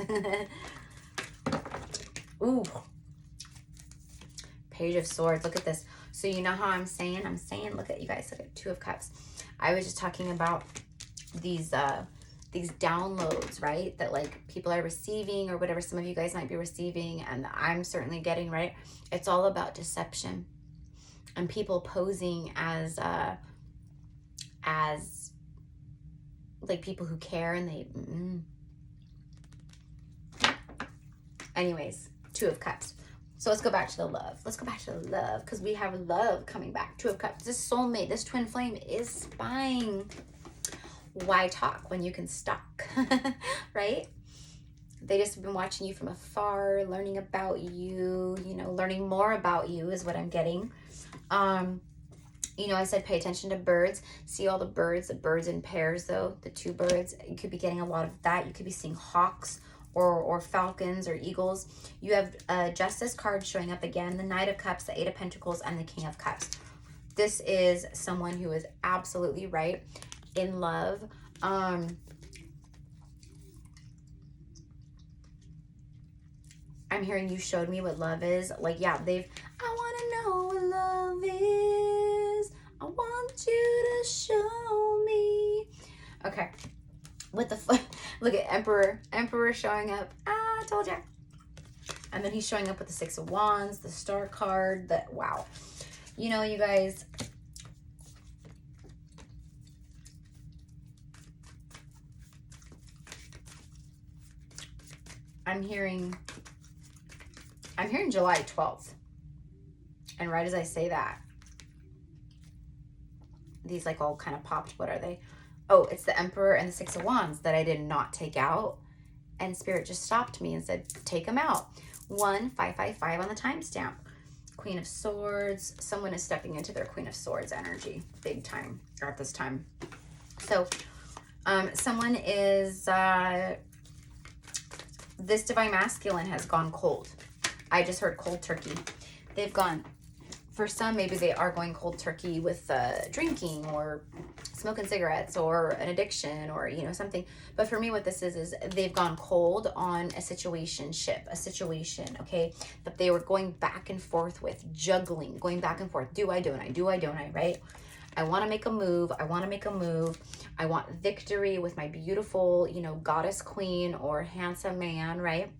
Speaker 1: Ooh. Page of Swords. Look at this. So you know how I'm saying, look at you guys, look at Two of Cups. I was just talking about these downloads, right? That like people are receiving or whatever. Some of you guys might be receiving and I'm certainly getting, right? It's all about deception and people posing as like people who care and they, anyways, Two of Cups. So let's go back to the love. Let's go back to the love, because we have love coming back. Two of Cups. This soulmate, this twin flame is spying. Why talk when you can stalk, right? They just have been watching you from afar, learning about you, you know, learning more about you is what I'm getting. You know, I said pay attention to birds. See all the birds in pairs though, the two birds. You could be getting a lot of that. You could be seeing hawks or falcons or eagles. You have Justice card showing up again, the Knight of Cups, the Eight of Pentacles, and the King of Cups. This is someone who is absolutely right in love. I'm hearing you showed me what love is. Like, yeah, I want to know what love is. I want you to show me. Okay. With the, look at Emperor showing up. Ah, I told ya. And then he's showing up with the Six of Wands, the Star card, wow. You know, you guys, I'm hearing July 12th. And right as I say that, these like all kind of popped. What are they? Oh, it's the Emperor and the Six of Wands that I did not take out. And Spirit just stopped me and said, take them out. 1555 on the timestamp. Queen of Swords. Someone is stepping into their Queen of Swords energy big time at this time. So someone is, this Divine Masculine has gone cold. I just heard cold turkey. They've gone, for some, maybe they are going cold turkey with drinking or smoking cigarettes or an addiction or, you know, something. But for me, what this is they've gone cold on a situation, okay, that they were going back and forth with, juggling, going back and forth. Do I, don't I, right? I want to make a move. I want victory with my beautiful, you know, goddess queen or handsome man, right?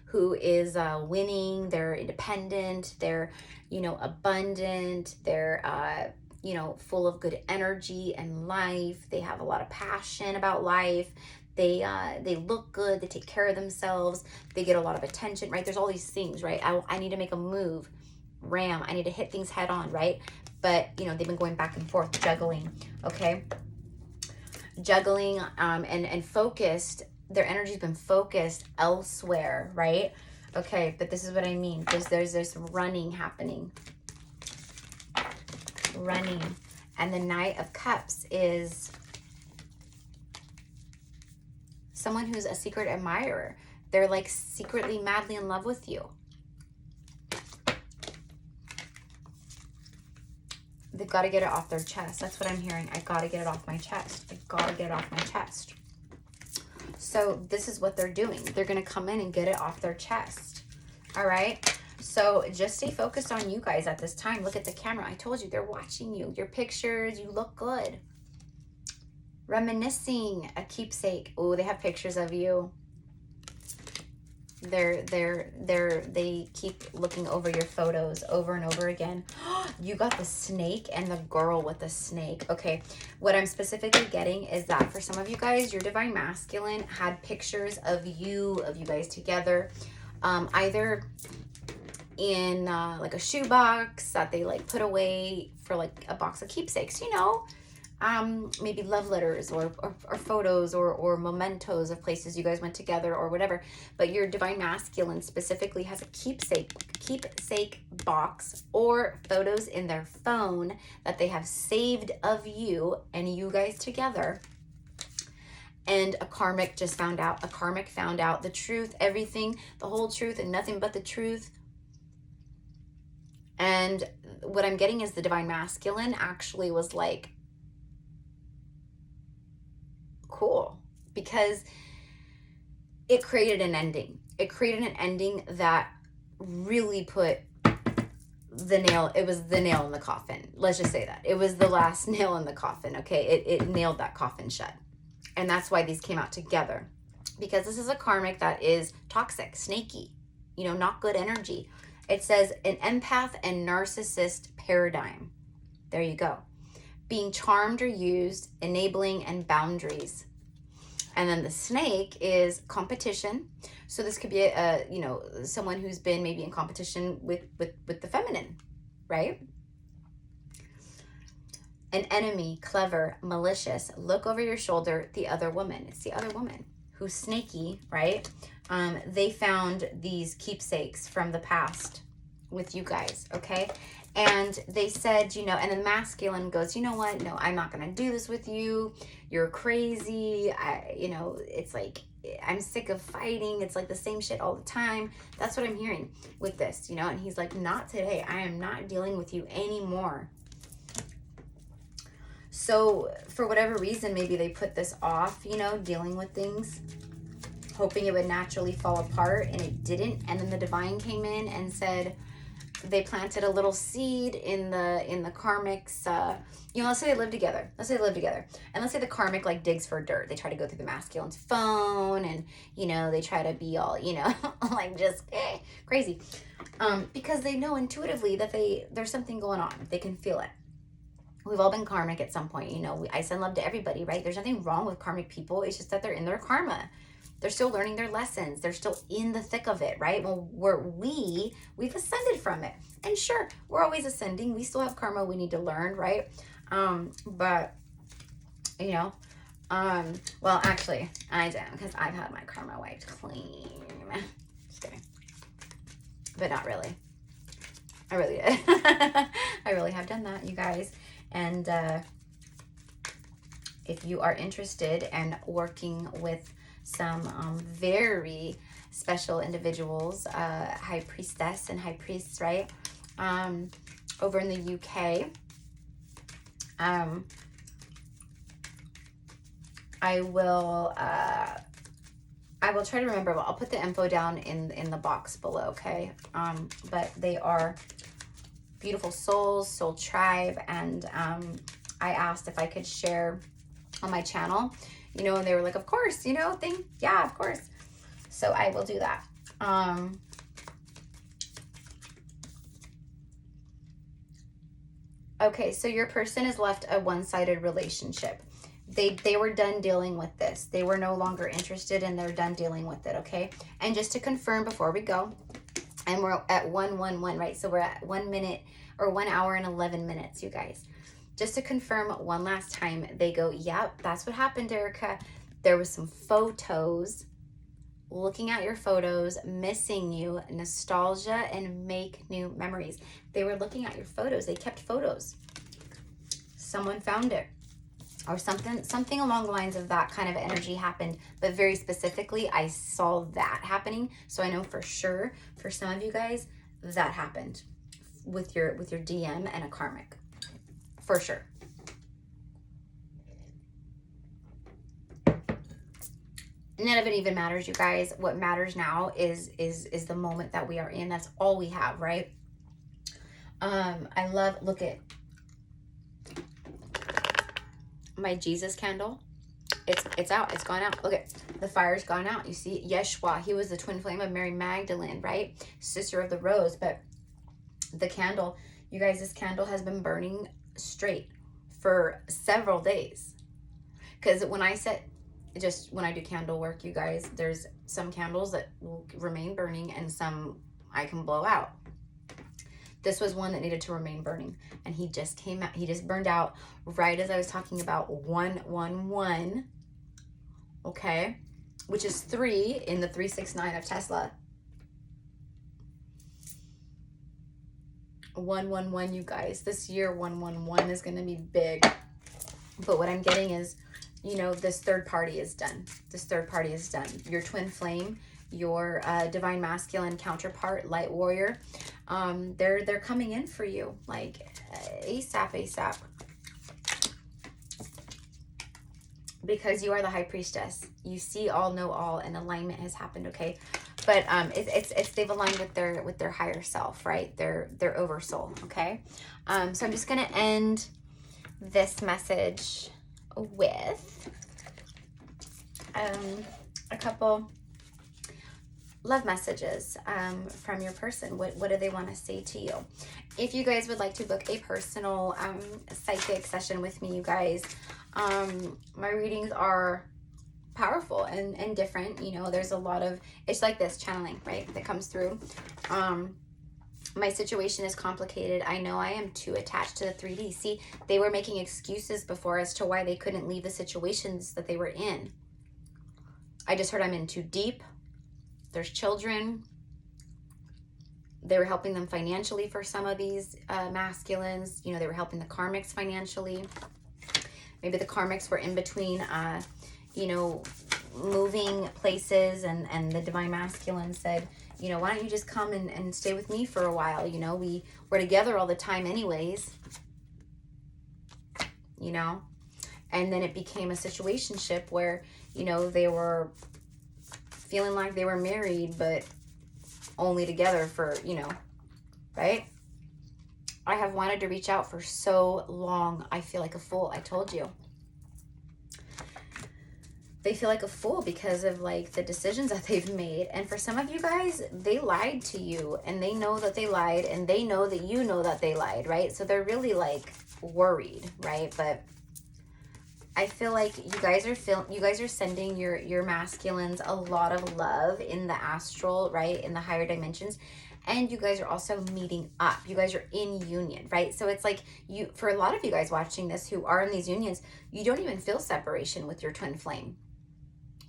Speaker 1: Who is winning. They're independent. They're, you know, abundant. They're, you know, full of good energy and life. They have a lot of passion about life. They look good. They take care of themselves. They get a lot of attention, right? There's all these things, right? I need to make a move. Ram. I need to hit things head on, right? But, you know, they've been going back and forth, juggling, okay? Juggling and focused. Their energy's been focused elsewhere, right? Okay, but this is what I mean. There's this running happening. Running. And the Knight of Cups is someone who's a secret admirer. They're like secretly, madly in love with you. They've got to get it off their chest. That's what I'm hearing. I got to get it off my chest. I got to get it off my chest. So this is what they're doing. They're going to come in and get it off their chest. All right. So just stay focused on you guys at this time. Look at the camera. I told you they're watching you. Your pictures, you look good. Reminiscing, a keepsake. Oh, they have pictures of you. They keep looking over your photos over and over again. You got the snake and the girl with the snake. Okay, what I'm specifically getting is that for some of you guys, your Divine Masculine had pictures of you guys together, either in like a shoebox that they like put away for like a box of keepsakes, you know, maybe love letters or photos or mementos of places you guys went together or whatever. But your Divine Masculine specifically has a keepsake box or photos in their phone that they have saved of you and you guys together. And a karmic just found out. A karmic found out the truth, everything, the whole truth and nothing but the truth. And what I'm getting is the Divine Masculine actually was like, cool, because it created an ending. It created an ending that really put the nail, it was the nail in the coffin. Let's just say that. It was the last nail in the coffin, okay? It nailed that coffin shut. And that's why these came out together. Because this is a karmic that is toxic, snaky, you know, not good energy. It says an empath and narcissist paradigm. There you go. Being charmed or used, enabling, and boundaries. And then the snake is competition. So this could be a you know, someone who's been maybe in competition with the feminine, right? An enemy, clever, malicious, look over your shoulder, the other woman. It's the other woman who's snaky, right? They found these keepsakes from the past with you guys, okay? And they said, you know, and the masculine goes, you know what? No, I'm not going to do this with you. You're crazy. You know, it's like, I'm sick of fighting. It's like the same shit all the time. That's what I'm hearing with this, you know? And he's like, not today. I am not dealing with you anymore. So for whatever reason, maybe they put this off, you know, dealing with things, hoping it would naturally fall apart, and it didn't. And then the divine came in and said, they planted a little seed in the karmic's, you know, let's say they live together. Let's say they live together. And let's say the karmic like digs for dirt. They try to go through the masculine's phone, and, you know, they try to be all, you know, like just crazy. Because they know intuitively that there's something going on. They can feel it. We've all been karmic at some point, you know. I send love to everybody, right? There's nothing wrong with karmic people. It's just that they're in their karma. They're still learning their lessons. They're still in the thick of it, right? Well, we've ascended from it. And sure, we're always ascending. We still have karma we need to learn, right? But, you know, well, actually, I don't, because I've had my karma wiped clean. Just kidding. But not really. I really did. I really have done that, you guys. And if you are interested in working with some very special individuals, high priestess and high priests, right? Over in the UK, I will try to remember. I'll put the info down in the box below, okay? But they are beautiful souls, soul tribe, and I asked if I could share on my channel, you know, and they were like, of course, you know, yeah, of course. So I will do that. Okay, so your person has left a one-sided relationship. They were done dealing with this. They were no longer interested, and they're done dealing with it, okay? And just to confirm before we go, and we're at 111, right? So we're at 1 minute or 1 hour and 11 minutes, you guys. Just to confirm one last time, they go, yep, that's what happened, Erica. There was some photos, looking at your photos, missing you, nostalgia, and make new memories. They were looking at your photos. They kept photos. Someone found it. Or something along the lines of that kind of energy happened, but very specifically, I saw that happening. So I know for sure, for some of you guys, that happened with your DM and a karmic, for sure. None of it even matters, you guys. What matters now is the moment that we are in. That's all we have, right? I love, look at my Jesus candle. It's out. It's gone out. Look at the fire's gone out. You see, Yeshua, he was the twin flame of Mary Magdalene, right? Sister of the rose. But the candle, you guys, this candle has been burning straight for several days. Because when I do candle work, you guys, there's some candles that will remain burning and some I can blow out. This was one that needed to remain burning, and he just came out. He just burned out right as I was talking about 111, okay, which is 3 in the 369 of Tesla. 111, you guys. This year 111 is going to be big. But what I'm getting is, you know, this third party is done. This third party is done. Your twin flame, your divine masculine counterpart, light warrior, they're coming in for you, like ASAP, because you are the high priestess. You see all, know all, and alignment has happened, okay? But it's they've aligned with their higher self, right? Their oversoul, okay? So I'm just gonna end this message with a couple love messages from your person. What do they want to say to you? If you guys would like to book a personal psychic session with me, you guys, my readings are powerful and different. You know, there's a lot of, it's like this channeling, right, that comes through. My situation is complicated. I know I am too attached to the 3D. See, they were making excuses before as to why they couldn't leave the situations that they were in. I just heard I'm in too deep. There's children. They were helping them financially for some of these masculines. You know, they were helping the Karmics financially. Maybe the Karmics were in between, you know, moving places, and the Divine Masculine said, you know, why don't you just come and stay with me for a while? You know, we were together all the time anyways, you know. And then it became a situationship where, you know, they were feeling like they were married, but only together for, you know, right? I have wanted to reach out for so long. I feel like a fool. I told you. They feel like a fool because of like the decisions that they've made. And for some of you guys, they lied to you, and they know that they lied, and they know that you know that they lied, right? So they're really like worried, right? But I feel like you guys are sending your masculines a lot of love in the astral, right? In the higher dimensions. And you guys are also meeting up. You guys are in union, right? So it's like for a lot of you guys watching this who are in these unions, you don't even feel separation with your twin flame,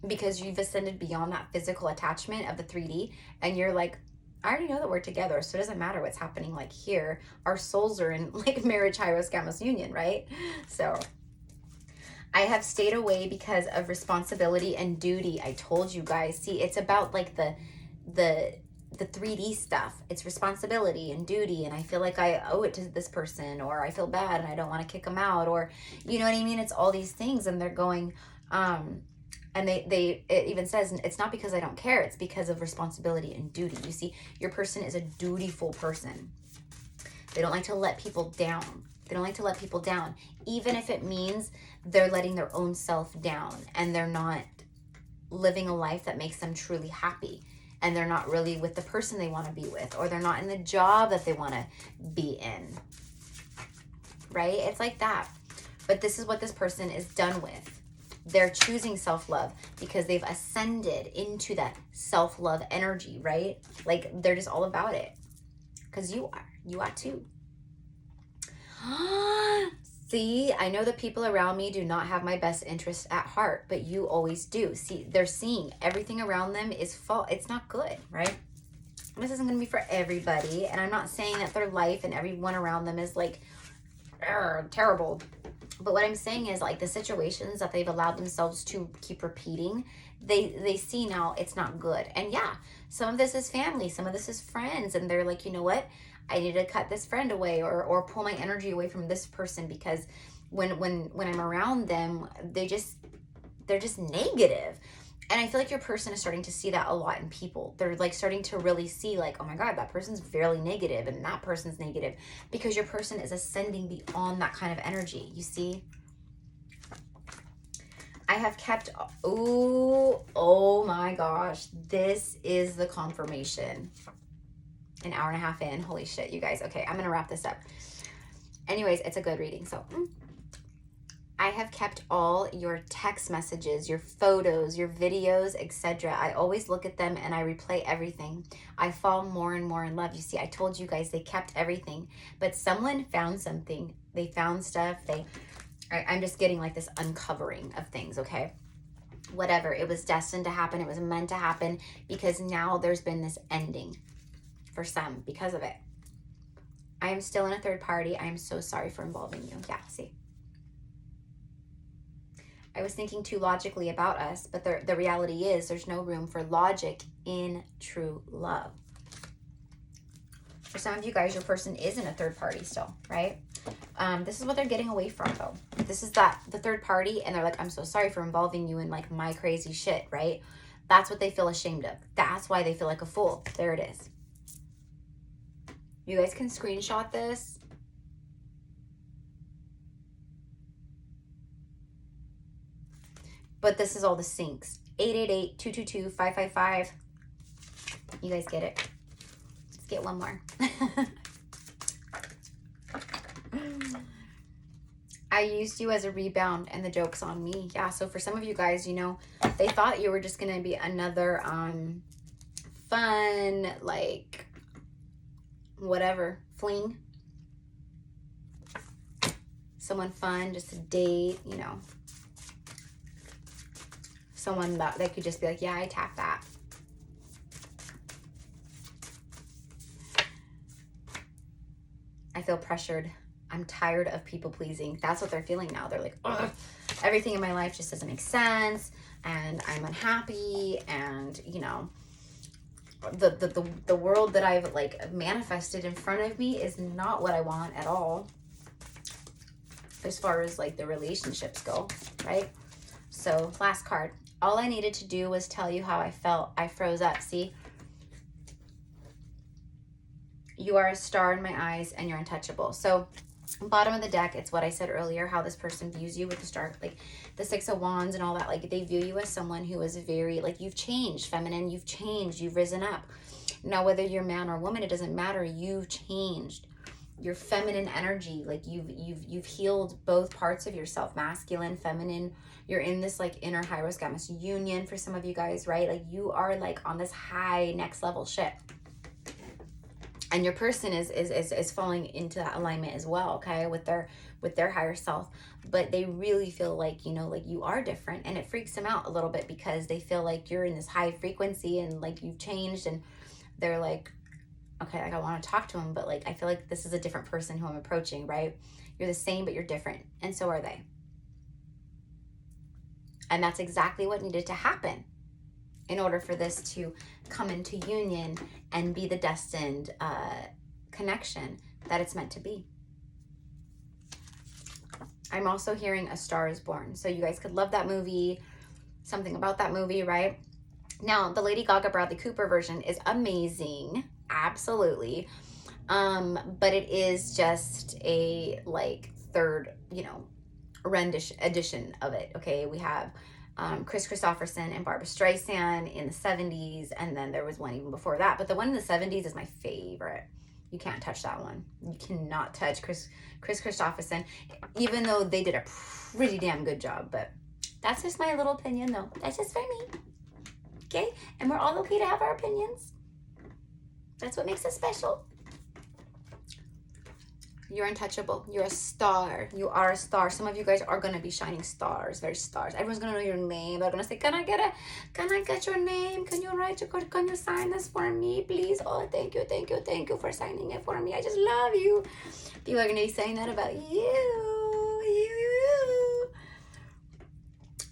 Speaker 1: because you've ascended beyond that physical attachment of the 3D, and you're like, I already know that we're together, so it doesn't matter what's happening like here. Our souls are in like marriage, Hyros, Gamos union, right? So I have stayed away because of responsibility and duty. I told you guys. See, it's about like the 3D stuff. It's responsibility and duty, and I feel like I owe it to this person, or I feel bad and I don't want to kick them out, or you know what I mean? It's all these things, and they're going, and it even says, it's not because I don't care, it's because of responsibility and duty. You see, your person is a dutiful person. They don't like to let people down. They don't like to let people down, even if it means they're letting their own self down, and they're not living a life that makes them truly happy, and they're not really with the person they want to be with, or they're not in the job that they want to be in, right? It's like that. But this is what this person is done with. They're choosing self-love because they've ascended into that self-love energy, right? Like they're just all about it, because you are too. See, I know the people around me do not have my best interest at heart, but you always do. See, they're seeing everything around them is fault. It's not good, right? This isn't going to be for everybody. And I'm not saying that their life and everyone around them is like terrible. But what I'm saying is like the situations that they've allowed themselves to keep repeating, they see now it's not good. And yeah, some of this is family, some of this is friends, and they're like, you know what? I need to cut this friend away, or pull my energy away from this person, because when I'm around them, they're just negative. And I feel like your person is starting to see that a lot in people. They're like starting to really see like, oh my God, that person's very negative, and that person's negative, because your person is ascending beyond that kind of energy. You see? I have kept, oh my gosh, this is the confirmation. An hour and a half in. Holy shit, you guys. Okay, I'm going to wrap this up. Anyways, it's a good reading. So I have kept all your text messages, your photos, your videos, etc. I always look at them and I replay everything. I fall more and more in love. You see, I told you guys they kept everything, but someone found something. They found stuff. I'm just getting like this uncovering of things, okay? Whatever. It was destined to happen. It was meant to happen, because now there's been this ending for some because of it. I am still in a third party. I am so sorry for involving you. Yeah, see. I was thinking too logically about us, but the reality is there's no room for logic in true love. For some of you guys, your person is in a third party still, right? This is what they're getting away from, though. This is the third party, and they're like, I'm so sorry for involving you in like my crazy shit, right? That's what they feel ashamed of. That's why they feel like a fool. There it is. You guys can screenshot this. But this is all the syncs. 888-222-555. You guys get it? Let's get one I used you as a rebound and the joke's on me. Yeah, so for some of you guys, you know, they thought you were just going to be another fun, like, whatever, fling. Someone fun, just a date, you know. Someone that they could just be like, yeah, I tap that. I feel pressured. I'm tired of people pleasing. That's what they're feeling now. They're like, ugh, everything in my life just doesn't make sense, and I'm unhappy, and you know, the world that I've like manifested in front of me is not what I want at all, as far as like the relationships go, right? So last card. All I needed to do was tell you how I felt. I froze up. See? You are a star in my eyes and you're untouchable. So bottom of the deck, it's what I said earlier, how this person views you with the star, like the 6 of Wands and all that. Like they view you as someone who is very, like, you've changed, feminine, you've changed, you've risen up. Now, whether you're man or woman, it doesn't matter. You've changed. Your feminine energy, like you've healed both parts of yourself, masculine, feminine. You're in this like inner Hyros Gamma union for some of you guys, right? Like you are like on this high next level shit. And your person is falling into that alignment as well, okay, with their higher self. But they really feel like, you know, like you are different, and it freaks them out a little bit because they feel like you're in this high frequency and like you've changed, and they're like, okay, like I want to talk to him, but like I feel like this is a different person who I'm approaching, right? You're the same, but you're different, and so are they. And that's exactly what needed to happen in order for this to come into union and be the destined connection that it's meant to be. I'm also hearing A Star is Born. So you guys could love that movie, something about that movie, right? Now, the Lady Gaga Bradley Cooper version is amazing, absolutely. But it is just a like third, you know, edition of it, okay? We have Chris Christopherson and Barbra Streisand in the 70s, and then there was one even before that, but the one in the 70s is my favorite. You can't touch that one. You cannot touch Chris Christopherson, even though they did a pretty damn good job. But that's just my little opinion, though. That's just for me, okay? And we're all okay to have our opinions. That's what makes us special. You're untouchable. You're a star. You are a star. Some of you guys are going to be shining stars, very stars. Everyone's going to know your name. They're going to say, can I get your name? Can you sign this for me, please? Oh, thank you for signing it for me. I just love you. People are going to be saying that about you.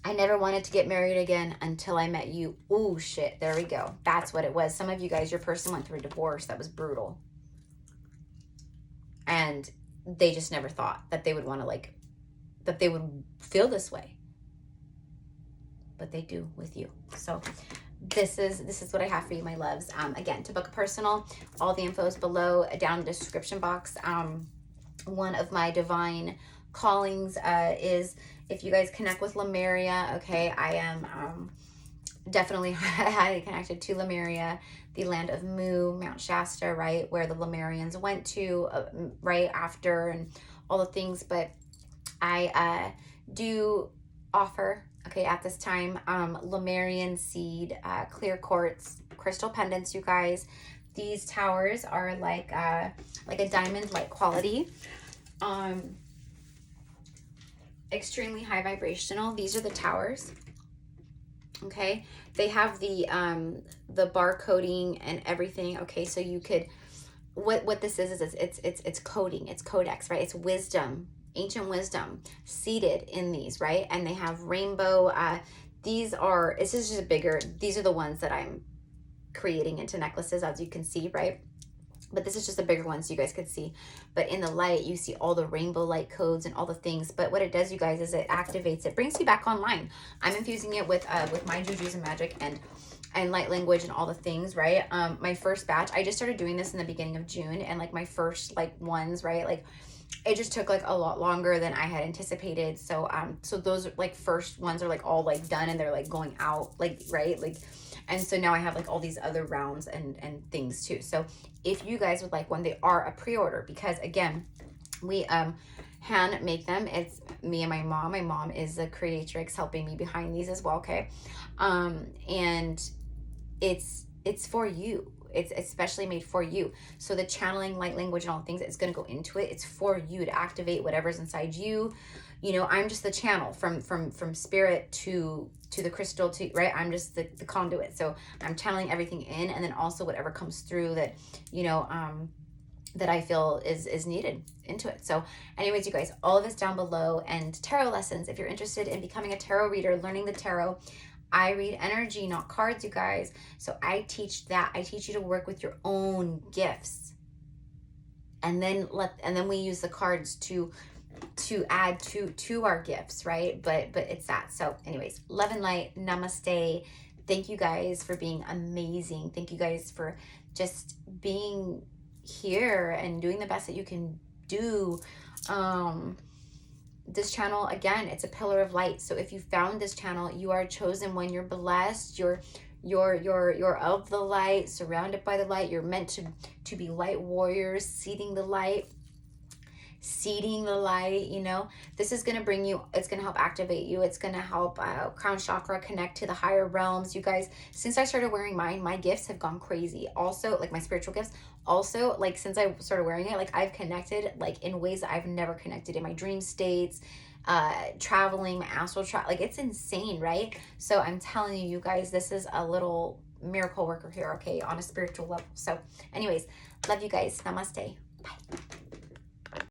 Speaker 1: I never wanted to get married again until I met you. Ooh, shit. There we go. That's what it was. Some of you guys, your person went through a divorce that was brutal. And they just never thought that they would want to, like, that they would feel this way. But they do with you. So this is what I have for you, my loves. Again, to book a personal, all the info is below, down in the description box. One of my divine callings is, if you guys connect with Lemuria, okay, I am definitely highly connected to Lemuria, the land of Mu, Mount Shasta, right, where the Lemurians went to right after, and all the things. But I do offer, okay, at this time, Lemurian seed, clear quartz, crystal pendants, you guys. These towers are like a diamond-like quality, extremely high vibrational. These are the towers. Okay, they have the barcoding and everything. Okay, so you could, what this is it's coding, it's codex, right? It's wisdom, ancient wisdom seated in these, right? And they have rainbow. These are, this is just bigger. These are the ones that I'm creating into necklaces, as you can see, right? But this is just a bigger one so you guys could see. But in the light, you see all the rainbow light codes and all the things. But what it does, you guys, is it activates, it brings you back online. I'm infusing it with my jujus and magic and light language and all the things, right? My first batch, I just started doing this in the beginning of June, and like my first like ones, right? Like it just took like a lot longer than I had anticipated. So so those like first ones are like all like done, and they're like going out, like, right? Like, and so now I have like all these other rounds and things too. So if you guys would like one, they are a pre-order, because again, we hand make them. It's me and my mom. My mom is the creatrix helping me behind these as well, okay? And it's for you. It's especially made for you. So the channeling, light language, and all the things that's going to go into it, it's for you to activate whatever's inside you. You know, I'm just the channel from spirit to the crystal, to right. I'm just the conduit. So I'm channeling everything in, and then also whatever comes through that, you know, that I feel is needed into it. So anyways, you guys, all of this down below, and tarot lessons. If you're interested in becoming a tarot reader, learning the tarot, I read energy, not cards, you guys. So I teach that. I teach you to work with your own gifts. And then we use the cards to add to our gifts, right? But it's that. So anyways, love and light. Namaste. Thank you guys for being amazing. Thank you guys for just being here and doing the best that you can do. This channel, again, it's a pillar of light. So if you found this channel, you are chosen one. You're blessed. You're of the light, surrounded by the light. You're meant to be light warriors, seeding the light, you know. This is going to bring you, it's going to help activate you. It's going to help crown chakra connect to the higher realms. You guys, since I started wearing mine, my gifts have gone crazy. Also, like my spiritual gifts, also, like since I started wearing it, like I've connected like in ways that I've never connected in my dream states, traveling, my astral travel. Like it's insane, right? So I'm telling you, you guys, this is a little miracle worker here, okay, on a spiritual level. So anyways, love you guys. Namaste. Bye.